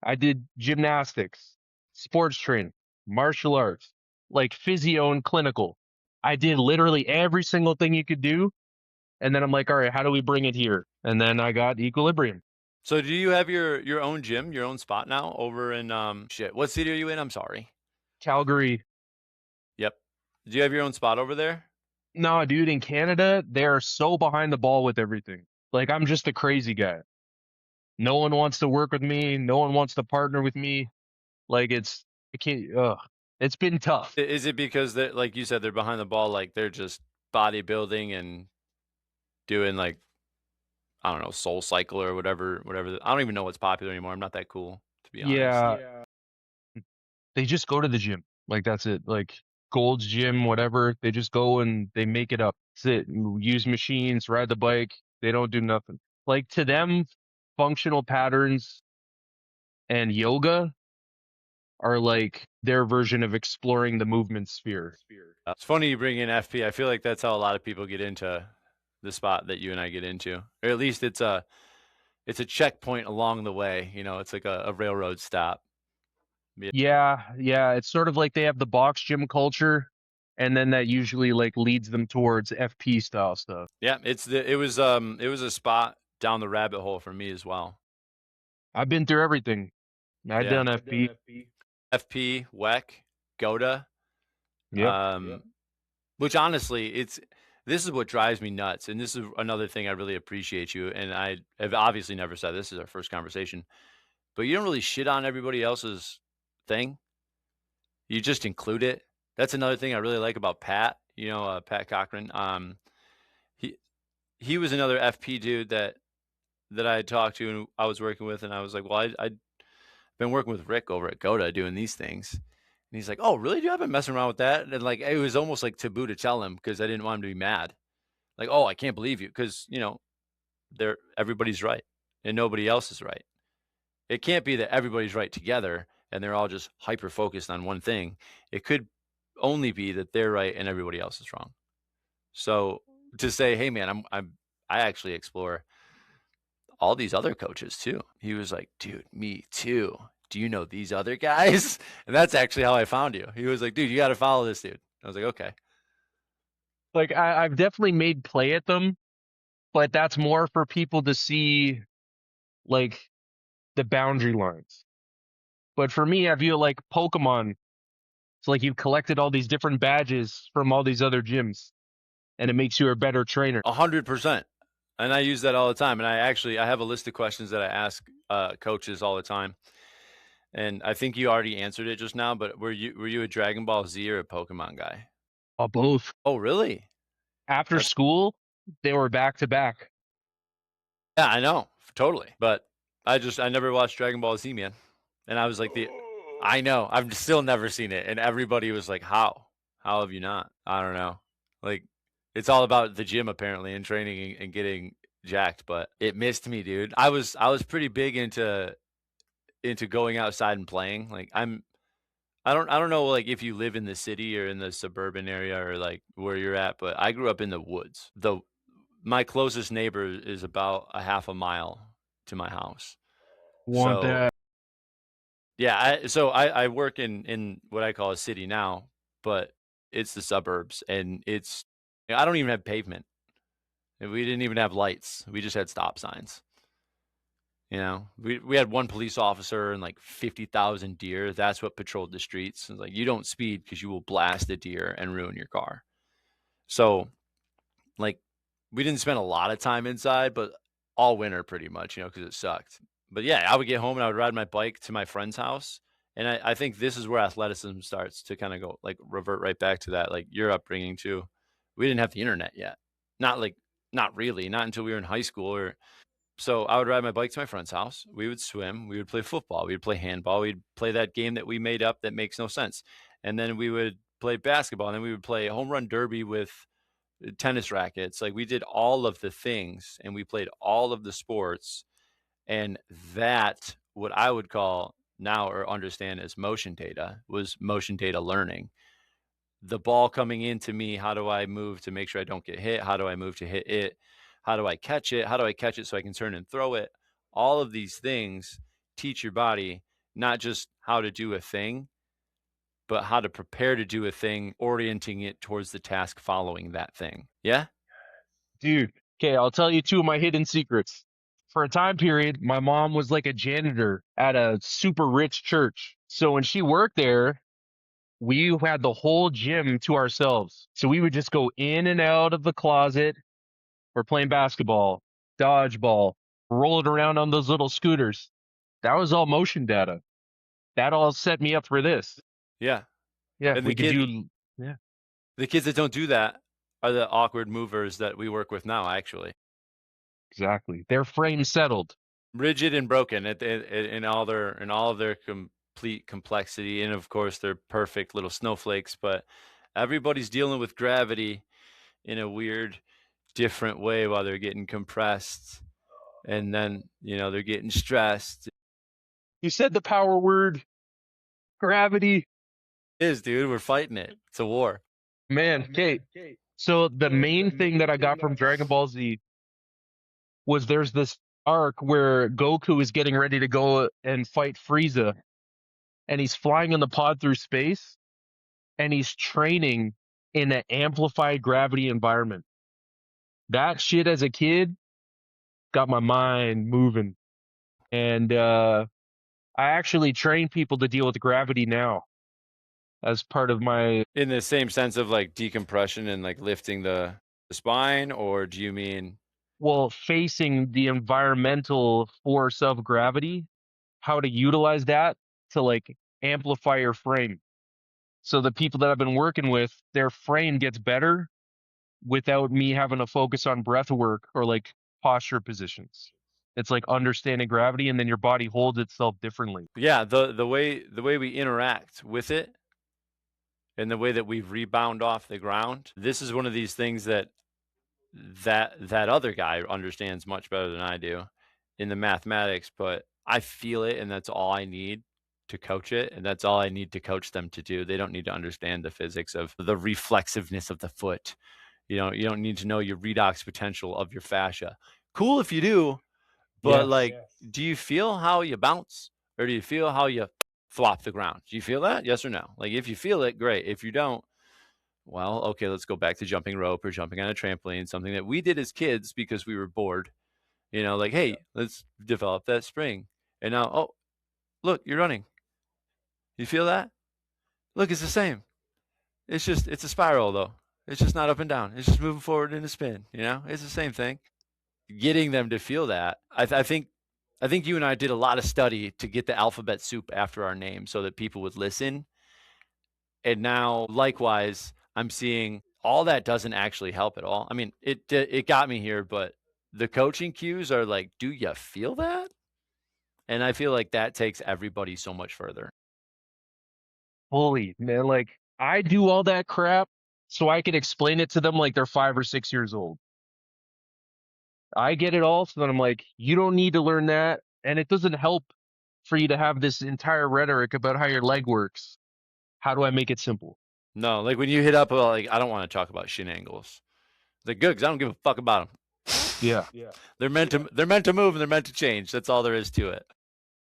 I did gymnastics, sports training, martial arts, like physio and clinical. I did literally every single thing you could do. And then I'm like, all right, how do we bring it here? And then I got equilibrium. So do you have your own gym, your own spot now over in what city are you in? I'm sorry. Calgary. Yep. Do you have your own spot over there? No, dude, in Canada, they're so behind the ball with everything. Like, I'm just a crazy guy. No one wants to work with me. No one wants to partner with me. Like, I can't, it's been tough. Is it because that, like you said, they're behind the ball, like they're just bodybuilding and doing like, I don't know, Soul Cycle or whatever. I don't even know what's popular anymore. I'm not that cool, to be honest. Yeah. They just go to the gym. Like, that's it. Like, Gold's Gym, whatever. They just go and they make it up. Sit, use machines, ride the bike. They don't do nothing. Like, to them, functional patterns and yoga are like their version of exploring the movement sphere. It's funny you bring in FP. I feel like that's how a lot of people get into the spot that you and I get into, or at least it's a checkpoint along the way. You know, it's like a railroad stop. Yeah, it's sort of like they have the box gym culture, and then that usually like leads them towards FP style stuff. Yeah, it was a spot down the rabbit hole for me as well. I've been through everything. I've done FP. FP, WEC, GOTA. Yep. Which honestly, this is what drives me nuts. And this is another thing I really appreciate you. And I have obviously never said this is our first conversation, but you don't really shit on everybody else's thing. You just include it. That's another thing I really like about Pat, Pat Cochran. He was another FP dude that I talked to and I was working with. And I was like, well, I'd been working with Rick over at GOTA doing these things. And he's like, oh, really? Dude, I've been messing around with that. And like, it was almost like taboo to tell him because I didn't want him to be mad. Like, oh, I can't believe you. Because, everybody's right and nobody else is right. It can't be that everybody's right together and they're all just hyper focused on one thing. It could only be that they're right and everybody else is wrong. So to say, hey man, I actually explore all these other coaches too. He was like, dude, me too. Do you know these other guys? And that's actually how I found you. He was like, dude, you got to follow this dude. I was like, okay. Like I've definitely made play at them, but that's more for people to see like the boundary lines. But for me, I view it like Pokemon. It's like you've collected all these different badges from all these other gyms, and it makes you a better trainer. 100%. And I use that all the time. And I have a list of questions that I ask coaches all the time. And I think you already answered it just now, but were you a Dragon Ball Z or a Pokemon guy? Both. Oh, really? After school, they were back to back. Yeah, I know. Totally. But I never watched Dragon Ball Z, man. And I was like, I know. I've still never seen it. And everybody was like, how? How have you not? I don't know. Like, it's all about the gym apparently and training and getting jacked, but it missed me, dude. I was pretty big into going outside and playing. Like I don't know like if you live in the city or in the suburban area or like where you're at, but I grew up in the woods. My closest neighbor is about a half a mile to my house. Want that? Yeah, I work in what I call a city now, but it's the suburbs and I don't even have pavement. We didn't even have lights. We just had stop signs. We had one police officer and like 50,000 deer. That's what patrolled the streets. It's like, you don't speed because you will blast a deer and ruin your car. So like we didn't spend a lot of time inside, but all winter pretty much, because it sucked. But yeah, I would get home and I would ride my bike to my friend's house. And I think this is where athleticism starts to kind of go like revert right back to that, like your upbringing too. We didn't have the internet yet. Not really, not until we were in high school so I would ride my bike to my friend's house. We would swim. We would play football. We would play handball. We'd play that game that we made up that makes no sense. And then we would play basketball, and then we would play home run derby with tennis rackets. Like we did all of the things, and we played all of the sports, and that what I would call now or understand as motion data was motion data learning. The ball coming into me, how do I move to make sure I don't get hit? How do I move to hit it? How do I catch it? How do I catch it so I can turn and throw it? All of these things teach your body not just how to do a thing, but how to prepare to do a thing, orienting it towards the task following that thing. Yeah? Dude, okay, I'll tell you two of my hidden secrets. For a time period, my mom was like a janitor at a super rich church. So when she worked there, we had the whole gym to ourselves. So we would just go in and out of the closet. We're playing basketball, dodgeball, rolling around on those little scooters. That was all motion data. That all set me up for this. Yeah. Yeah, And we could do, yeah, the kids that don't do that are the awkward movers that we work with now, actually. exactly. Their frame settled. Rigid and broken in all of their complete complexity, and of course they're perfect little snowflakes, but everybody's dealing with gravity in a weird different way while they're getting compressed, and then they're getting stressed. You said the power word, gravity. It is, dude, we're fighting it. It's a war. Man, okay. So the main thing that I got from Dragon Ball Z was there's this arc where Goku is getting ready to go and fight Frieza, and he's flying in the pod through space, and he's training in an amplified gravity environment. That shit as a kid got my mind moving. And I actually train people to deal with gravity now as part of my. In the same sense of like decompression and like lifting the spine, or do you mean Well, facing the environmental force of gravity, how to utilize that to like amplify your frame. So the people that I've been working with, their frame gets better without me having to focus on breath work or like posture positions. It's like understanding gravity, and then your body holds itself differently. yeah, the way we interact with it and the way that we rebound off the ground. This is one of these things that other guy understands much better than I do in the mathematics, but I feel it, and that's all I need to coach it, and that's all I need to coach them to do. They don't need to understand the physics of the reflexiveness of the foot. You don't need to know your redox potential of your fascia. Cool if you do, but do you feel how you bounce, or do you feel how you flop the ground? Do you feel that? Yes or no? Like if you feel it, great. If you don't, well, okay, let's go back to jumping rope or jumping on a trampoline, something that we did as kids because we were bored. Like, hey, let's develop that spring. And now, oh, look, you're running. You feel that? Look, it's the same. It's a spiral though. It's just not up and down. It's just moving forward in a spin. It's the same thing. Getting them to feel that. I think you and I did a lot of study to get the alphabet soup after our name so that people would listen. And now, likewise, I'm seeing all that doesn't actually help at all. I mean, it got me here, but the coaching cues are like, do you feel that? And I feel like that takes everybody so much further. Fully, man. Like I do all that crap so I can explain it to them like they're 5 or 6 years old. I get it all, so then I'm like, you don't need to learn that, and it doesn't help for you to have this entire rhetoric about how your leg works. How do I make it simple? No, like when you hit up, like, I don't want to talk about shin angles. They're good because I don't give a fuck about them. Yeah. They're meant to move, and they're meant to change. That's all there is to it.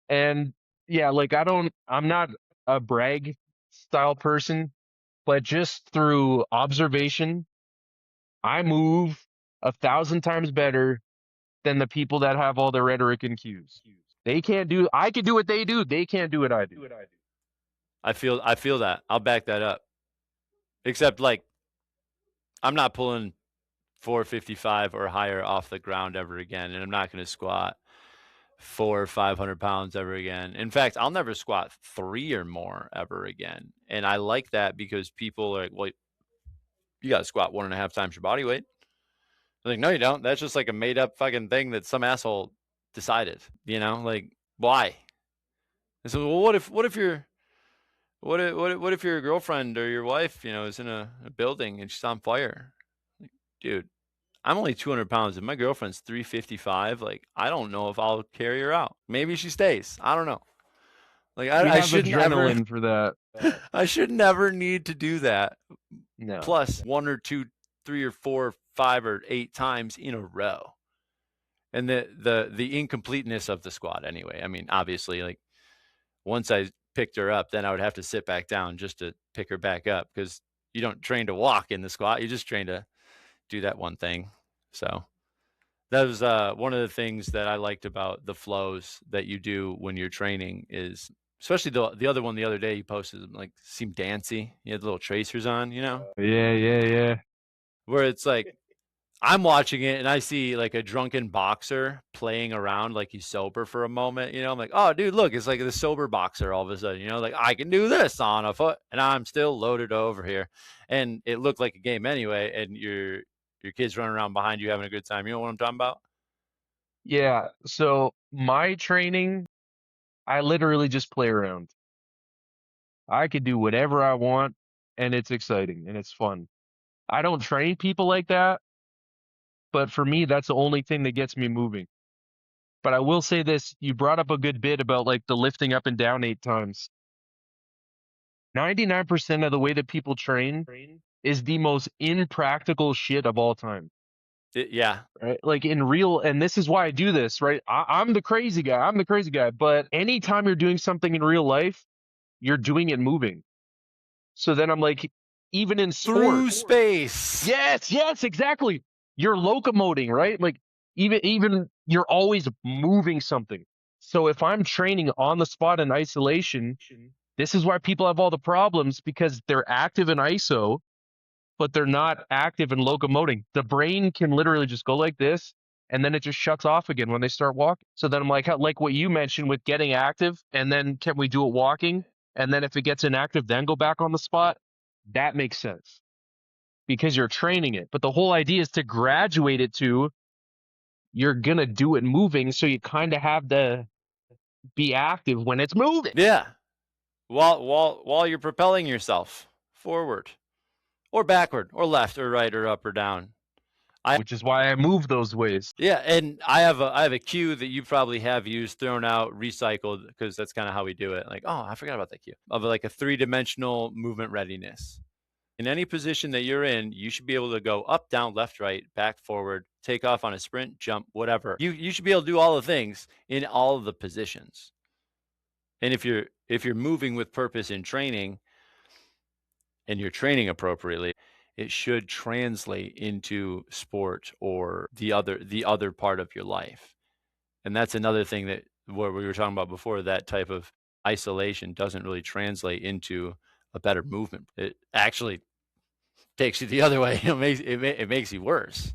And yeah, like I'm not a brag style person, but just through observation, I move 1,000 times better than the people that have all their rhetoric and cues. They can't do, I can do what they do. They can't do what I do. I feel that. I'll back that up. Except like I'm not pulling 455 or higher off the ground ever again, and I'm not going to squat 400 or 500 pounds ever again. In fact, I'll never squat 3 or more ever again. And I like that because people are like, well, you got to squat 1.5 times your body weight. I'm like, no, you don't. That's just like a made up fucking thing that some asshole decided, like, why? And so, well, what if you're What if your girlfriend or your wife, is in a building and she's on fire? Like, dude, I'm only 200 pounds and my girlfriend's 355. Like, I don't know if I'll carry her out. Maybe she stays. I don't know. Like, We I have should never, adrenaline for that. I should never need to do that. No. Plus 1 or 2, 3 or 4, 5 or 8 times in a row. And the incompleteness of the squat anyway. I mean, obviously, like once I picked her up, then I would have to sit back down just to pick her back up because you don't train to walk in the squat. You just train to do that one thing. So that was one of the things that I liked about the flows that you do when you're training is especially the other one the other day you posted like seemed dancy. You had little tracers on, Yeah. where it's like I'm watching it and I see like a drunken boxer playing around like he's sober for a moment. I'm like, oh, dude, look, it's like the sober boxer all of a sudden, like I can do this on a foot and I'm still loaded over here. And it looked like a game anyway. And your kids running around behind you having a good time. You know what I'm talking about? Yeah. So my training, I literally just play around. I could do whatever I want and it's exciting and it's fun. I don't train people like that, but for me, that's the only thing that gets me moving. But I will say this, you brought up a good bit about like the lifting up and down 8 times. 99% of the way that people train is the most impractical shit of all time. Yeah. Right? Like in real, and this is why I do this, right? I'm the crazy guy. I'm the crazy guy. But anytime you're doing something in real life, you're doing it moving. So then I'm like, even in Through sports, space. yes, exactly. You're locomoting, right? Like even you're always moving something. So if I'm training on the spot in isolation, this is why people have all the problems because they're active in ISO, but they're not active in locomoting. The brain can literally just go like this and then it just shuts off again when they start walking. So then I'm like what you mentioned with getting active and then can we do it walking? And then if it gets inactive, then go back on the spot. That makes sense because you're training it. But the whole idea is to graduate it to you're going to do it moving. So you kind of have to be active when it's moving. Yeah. While you're propelling yourself forward or backward or left or right or up or down. Which is why I move those ways. Yeah, and I have a cue that you probably have used, thrown out, recycled, because that's kind of how we do it. Like, oh, I forgot about that cue of like a 3-dimensional movement readiness. In any position that you're in, you should be able to go up, down, left, right, back, forward, take off on a sprint, jump, whatever. You should be able to do all the things in all of the positions. And if you're moving with purpose in training, and you're training appropriately, it should translate into sport or the other part of your life. And that's another thing that what we were talking about before, that type of isolation doesn't really translate into a better movement. It actually takes you the other way. It makes you worse.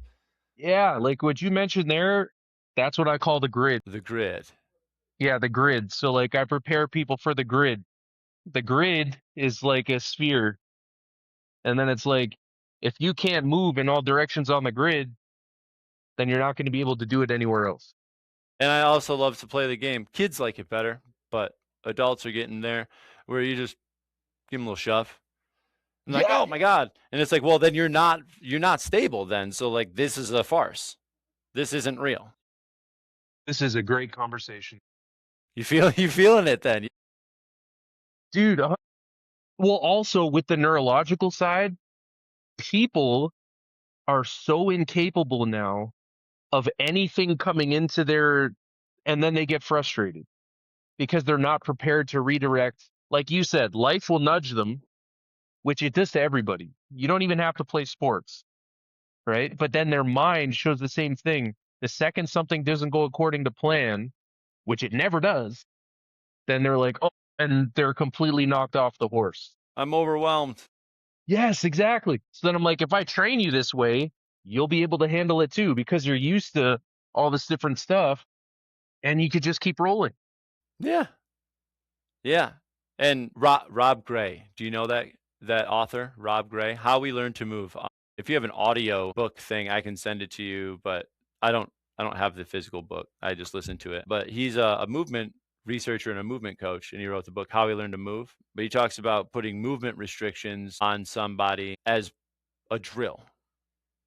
Yeah, like what you mentioned there, that's what I call the grid. The grid. Yeah, the grid. So like I prepare people for the grid. The grid is like a sphere. And then it's like if you can't move in all directions on the grid, then you're not going to be able to do it anywhere else. And I also love to play the game. Kids like it better, but adults are getting there where you just give them a little shove. I'm like, oh my God. And it's like, well, then you're not stable then. So like this is a farce. This isn't real. This is a great conversation. You feeling it then? Dude, well also with the neurological side, people are so incapable now of anything coming into their and then they get frustrated because they're not prepared to redirect. Like you said, life will nudge them, which it does to everybody. You don't even have to play sports, right? But then their mind shows the same thing. The second something doesn't go according to plan, which it never does, then they're like, oh, and they're completely knocked off the horse. I'm overwhelmed. Yes, exactly. So then I'm like, if I train you this way, you'll be able to handle it too because you're used to all this different stuff and you could just keep rolling. Yeah. Yeah. And Rob Gray, do you know that author, Rob Gray? How We Learn to Move. If you have an audio book thing, I can send it to you, but I don't have the physical book. I just listen to it. But he's a movement researcher and a movement coach, and he wrote the book How He Learned to Move. But he talks about putting movement restrictions on somebody as a drill,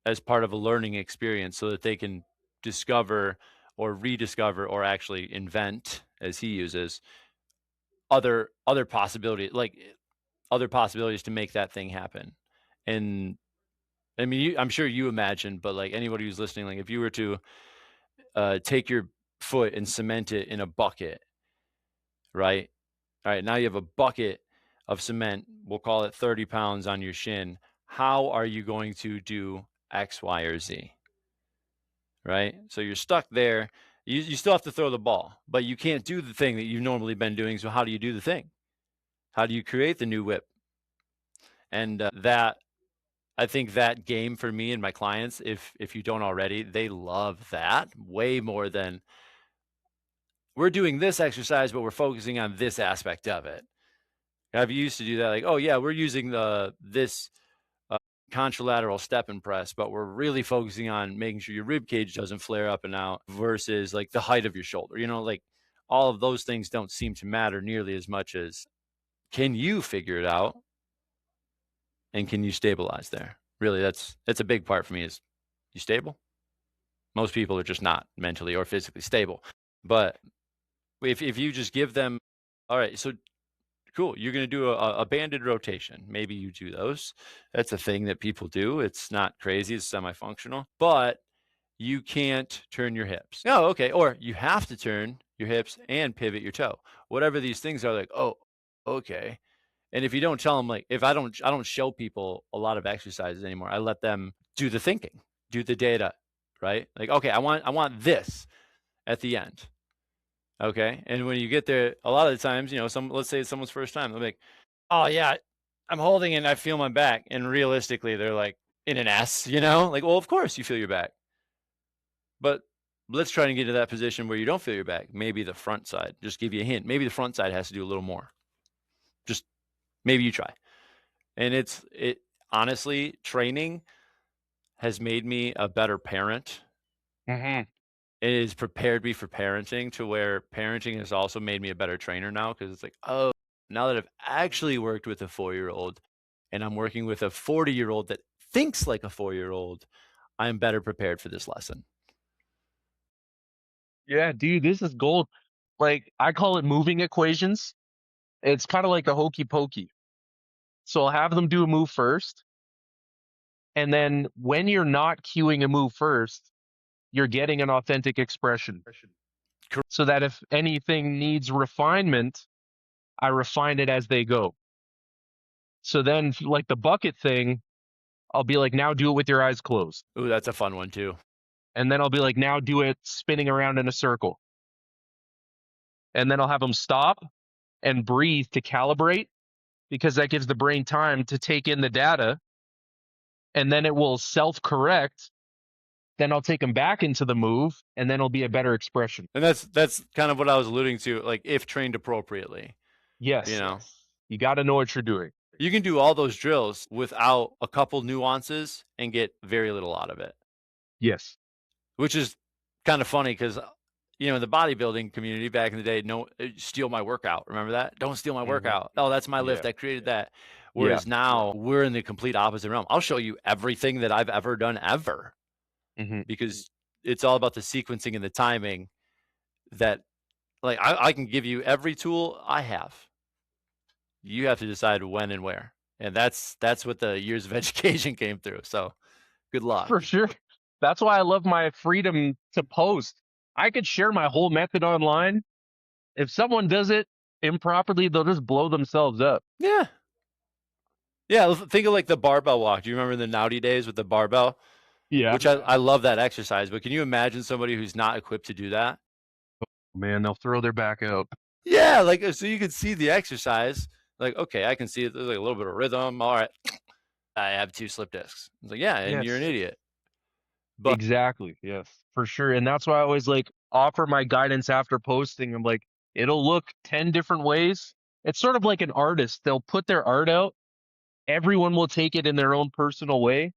as part of a learning experience, so that they can discover or rediscover or actually invent, as he uses, other possibilities, like other possibilities to make that thing happen. And I mean, I'm sure you imagine, but like anybody who's listening, like if you were to take your foot and cement it in a bucket, right? All right, now you have a bucket of cement. We'll call it 30 pounds on your shin. How are you going to do X, Y, or Z? Right? So you're stuck there. You still have to throw the ball, but you can't do the thing that you've normally been doing. So how do you do the thing? How do you create the new whip? And that, I think that game for me and my clients, if you don't already, they love that way more than we're doing this exercise, but we're focusing on this aspect of it. I've used to do that, like, oh yeah, we're using this contralateral step and press, but we're really focusing on making sure your rib cage doesn't flare up and out versus like the height of your shoulder. Like all of those things don't seem to matter nearly as much as can you figure it out and can you stabilize there? Really, that's a big part for me. Is you stable? Most people are just not mentally or physically stable. But if you just give them, all right, so cool, you're going to do a banded rotation. Maybe you do those. That's a thing that people do. It's not crazy. It's semi-functional. But you can't turn your hips. Oh, okay. Or you have to turn your hips and pivot your toe. Whatever these things are, like, oh, okay. And if you don't tell them, like, if I don't show people a lot of exercises anymore. I let them do the thinking, do the data, right? Like, okay, I want this at the end. Okay. And when you get there, a lot of the times, let's say it's someone's first time, they'll be like, oh yeah, I'm holding and I feel my back. And realistically, they're like in an S, like, well, of course you feel your back. But let's try and get to that position where you don't feel your back. Maybe the front side. Just give you a hint. Maybe the front side has to do a little more. Just maybe you try. And it honestly, training has made me a better parent. Mm-hmm. It has prepared me for parenting, to where parenting has also made me a better trainer now, because it's like, oh, now that I've actually worked with a 4-year-old and I'm working with a 40-year-old that thinks like a 4-year-old, I'm better prepared for this lesson. Yeah, dude, this is gold. Like, I call it moving equations. It's kind of like the hokey pokey. So I'll have them do a move first. And then when you're not cueing a move first, you're getting an authentic expression. So that if anything needs refinement, I refine it as they go. So then, like the bucket thing, I'll be like, now do it with your eyes closed. Ooh, that's a fun one too. And then I'll be like, now do it spinning around in a circle. And then I'll have them stop and breathe to calibrate, because that gives the brain time to take in the data, and then it will self-correct. Then I'll take them back into the move, and then it'll be a better expression. And that's kind of what I was alluding to, like if trained appropriately. Yes. You got to know what you're doing. You can do all those drills without a couple nuances and get very little out of it. Yes. Which is kind of funny because, in the bodybuilding community back in the day, no, steal my workout. Remember that? Don't steal my workout. Oh, that's my lift. I created that. Whereas now we're in the complete opposite realm. I'll show you everything that I've ever done ever, because it's all about the sequencing and the timing. That, like, I can give you every tool I have. You have to decide when and where. And that's what the years of education came through. So good luck. For sure. That's why I love my freedom to post. I could share my whole method online. If someone does it improperly, they'll just blow themselves up. Yeah. Yeah. Think of like the barbell walk. Do you remember the Naughty days with the barbell? Yeah. Which I love that exercise, but can you imagine somebody who's not equipped to do that? Oh, man, they'll throw their back out. Yeah. Like, so you can see the exercise. Like, okay, I can see it. There's like a little bit of rhythm. All right. I have 2 slip discs. It's like, yeah, and you're an idiot. But exactly. Yes, for sure. And that's why I always like offer my guidance after posting. I'm like, it'll look 10 different ways. It's sort of like an artist. They'll put their art out. Everyone will take it in their own personal way.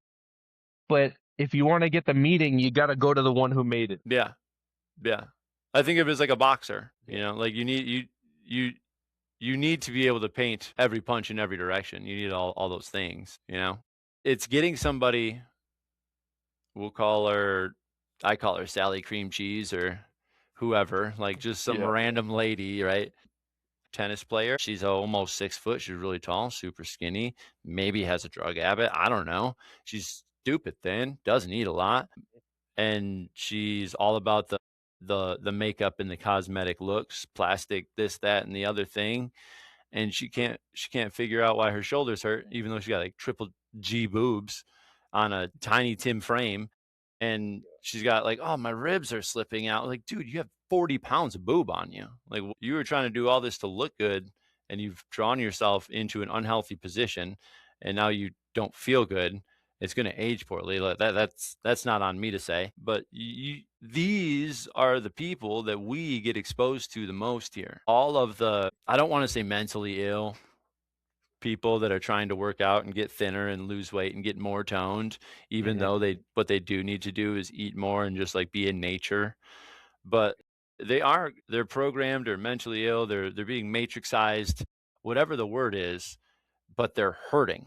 But if you want to get the meeting, you got to go to the one who made it. Yeah. Yeah. I think of it as like a boxer. Like you need to be able to paint every punch in every direction. You need all those things. It's getting somebody. We'll call her. I call her Sally Cream Cheese or whoever, like just some Yeah. random lady, right? Tennis player. She's almost 6 foot. She's really tall, super skinny. Maybe has a drug habit. I don't know. She's stupid thin. Doesn't eat a lot, and she's all about the makeup and the cosmetic looks, plastic, this, that, and the other thing. And she can't figure out why her shoulders hurt, even though she got like triple G boobs on a tiny Tim frame. And she's got like, oh, my ribs are slipping out. Like, dude, you have 40 pounds of boob on you. Like, you were trying to do all this to look good, and you've drawn yourself into an unhealthy position, and now you don't feel good. It's going to age poorly. Like, that's not on me to say, but these are the people that we get exposed to the most here. All of the, I don't want to say mentally ill people that are trying to work out and get thinner and lose weight and get more toned, even though what they do need to do is eat more and just like be in nature. But they're programmed or mentally ill. They're being matrixized, whatever the word is, but they're hurting.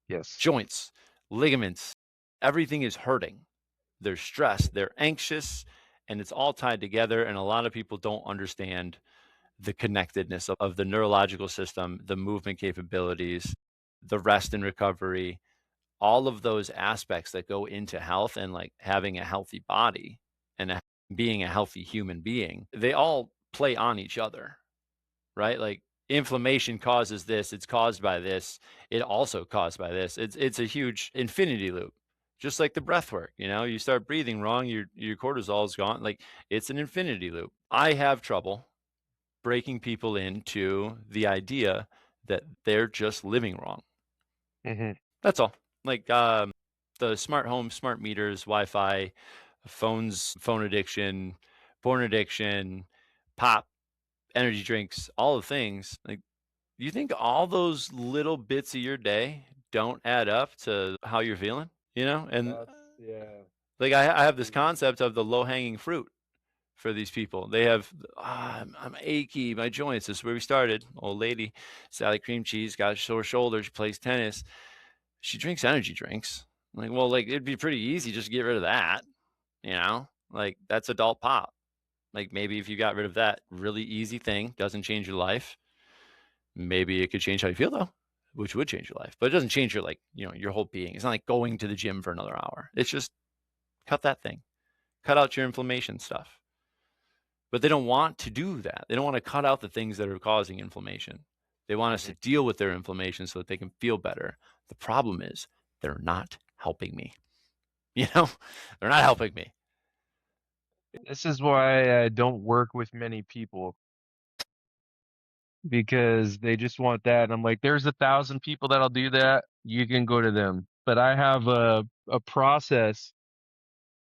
Yes. Joints, ligaments, everything is hurting. They're stressed, they're anxious, and it's all tied together. And a lot of people don't understand the connectedness of the neurological system, the movement capabilities, the rest and recovery, all of those aspects that go into health and like having a healthy body and being a healthy human being. They all play on each other, right? Like inflammation causes this, it's caused by this, it also caused by this. It's a huge infinity loop. Just like the breath work, you start breathing wrong, your cortisol is gone. Like it's an infinity loop. I have trouble breaking people into the idea that they're just living wrong. Mm-hmm. That's all. Like the smart home, smart meters, Wi-Fi, phones, phone addiction, porn addiction, pop, energy drinks, all the things. Like, you think all those little bits of your day don't add up to how you're feeling? And Yeah. like I have this concept of the low-hanging fruit for these people. They have, I'm achy, my joints. This is where we started. Old lady, Sally Cream Cheese, got sore shoulders. She plays tennis. She drinks energy drinks. I'm like, well, like it'd be pretty easy just to get rid of that. Like that's adult pop. Like maybe if you got rid of that really easy thing, doesn't change your life. Maybe it could change how you feel though, which would change your life. But it doesn't change your your whole being. It's not like going to the gym for another hour. It's just cut that thing. Cut out your inflammation stuff. But they don't want to do that. They don't want to cut out the things that are causing inflammation. They want us to deal with their inflammation so that they can feel better. The problem is they're not helping me. They're not helping me. This is why I don't work with many people because they just want that. And I'm like, there's 1,000 people that'll do that. You can go to them. But I have a process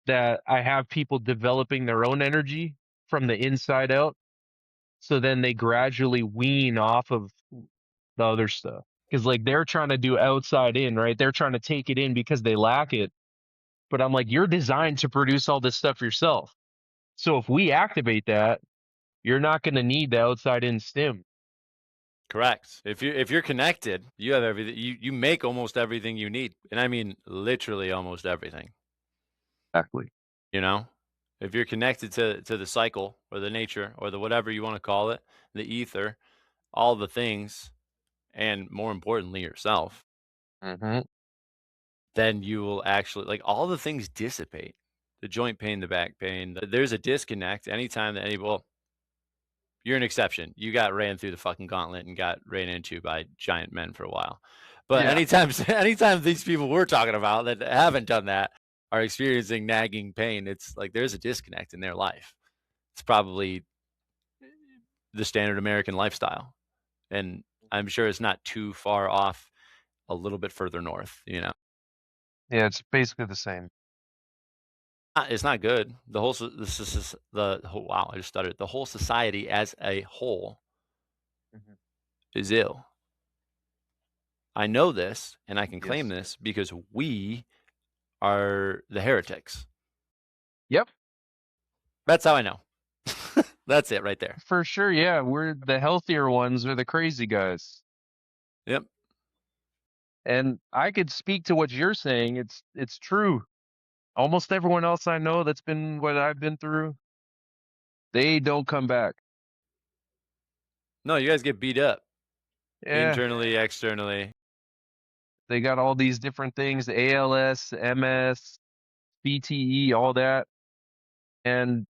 that I have people developing their own energy from the inside out. So then they gradually wean off of the other stuff. Because like they're trying to do outside in, right? They're trying to take it in because they lack it. But I'm like, you're designed to produce all this stuff yourself. So if we activate that, you're not going to need the outside in stim. If you're connected, you have everything. You make almost everything you need, and I mean literally almost everything. Exactly. If you're connected to the cycle or the nature or the whatever you want to call it, the ether, all the things, and more importantly yourself, then you will actually like all the things dissipate. The joint pain, the back pain. There's a disconnect anytime that you're an exception. You got ran through the fucking gauntlet and got ran into by giant men for a while. But Yeah. anytime these people we're talking about that haven't done that are experiencing nagging pain, it's like there's a disconnect in their life. It's probably the standard American lifestyle. And I'm sure it's not too far off a little bit further north. Yeah, it's basically the same. It's not good. The whole wow, I just stuttered. The whole society as a whole is ill. I know this, and I can claim this because we are the heretics. Yep. That's how I know. That's it right there. For sure, yeah. We're the healthier ones are the crazy guys. Yep. And I could speak to what you're saying. It's true. Almost everyone else I know that's been what I've been through, they don't come back. No, you guys get beat up Yeah, internally, externally. they got all these different things, ALS, MS, BTE, all that. And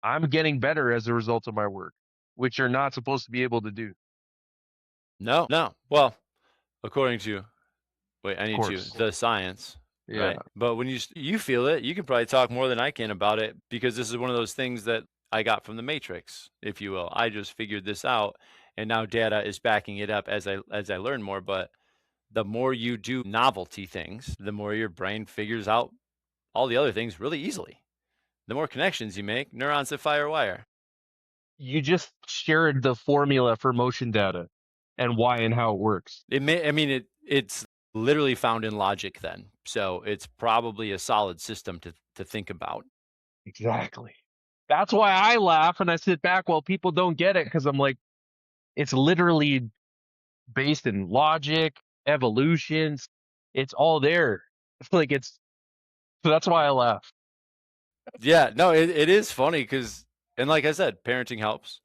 I'm getting better as a result of my work, which you're not supposed to be able to do. No, no. Well, according to wait, I Of need to course. the science, Yeah. right? But when you feel it, you can probably talk more than I can about it because this is one of those things that I got from the Matrix, if you will. I just figured this out, and now data is backing it up as I learn more. But the more you do novelty things, the more your brain figures out all the other things really easily. The more connections you make, neurons that fire wire. You just shared the formula for motion data and why and how it works. It's literally found in logic then. So it's probably a solid system to think about. Exactly. That's why I laugh and I sit back while people don't get it because I'm like, it's literally based in logic, evolutions. It's all there. It's like so that's why I laugh. Yeah, no, it is funny because, and like I said, parenting helps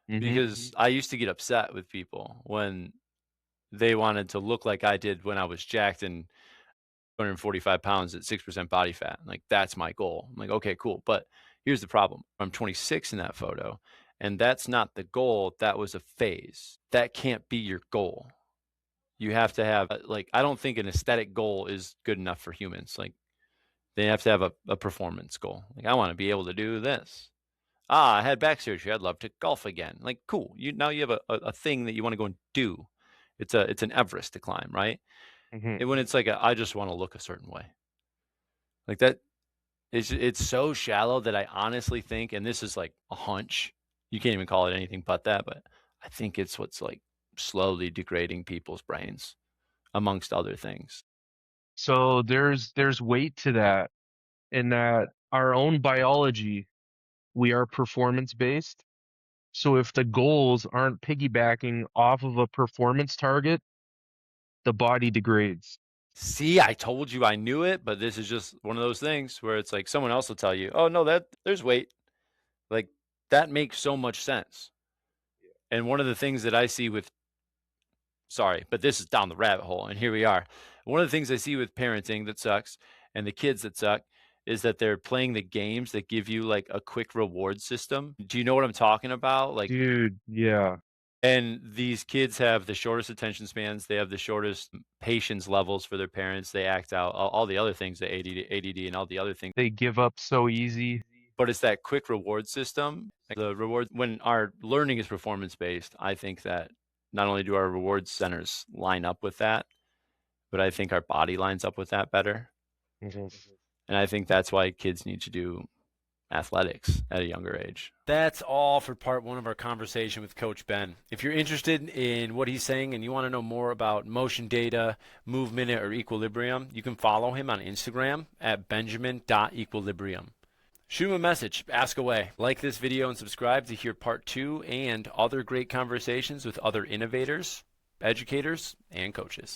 Hmm. because I used to get upset with people when they wanted to look like I did when I was jacked and 245 pounds at 6% body fat. Like, that's my goal. I'm like, okay, cool. But here's the problem. I'm 26 in that photo, and that's not the goal. That was a phase. That can't be your goal. You have to have, like, I don't think an aesthetic goal is good enough for humans. Like, they have to have a performance goal. Like, I want to be able to do this. I had back surgery. I'd love to golf again. Like, cool. Now you have a thing that you want to go and do. It's an Everest to climb, right? Hmm. And when it's like I just want to look a certain way. Like that, it's so shallow that I honestly think, and this is like a hunch, you can't even call it anything but that, but I think it's what's like slowly degrading people's brains, amongst other things. So there's weight to that in that our own biology, we are performance based. So if the goals aren't piggybacking off of a performance target, the body degrades. See, I told you I knew it, but this is just one of those things where it's like someone else will tell you, "Oh no, that there's weight." Like that makes so much sense. And one of the things that I see with sorry, but this is down the rabbit hole, and here we are. One of the things I see with parenting that sucks and the kids that suck is that they're playing the games that give you like a quick reward system. Do you know what I'm talking about? Like, Dude, yeah. and these kids have the shortest attention spans. They have the shortest patience levels for their parents. They act out all the other things, the ADD and all the other things. They give up so easy. But it's that quick reward system. Like the reward when our learning is performance based, I think that not only do our reward centers line up with that, but I think our body lines up with that better. Mhm. And I think that's why kids need to do athletics at a younger age. That's all for part one of our conversation with Coach Ben. If you're interested in what he's saying and you want to know more about motion data, movement, or equilibrium, you can follow him on Instagram at benjamin.equilibrium. Shoot him a message, ask away. Like this video and subscribe to hear part two and other great conversations with other innovators, educators, and coaches.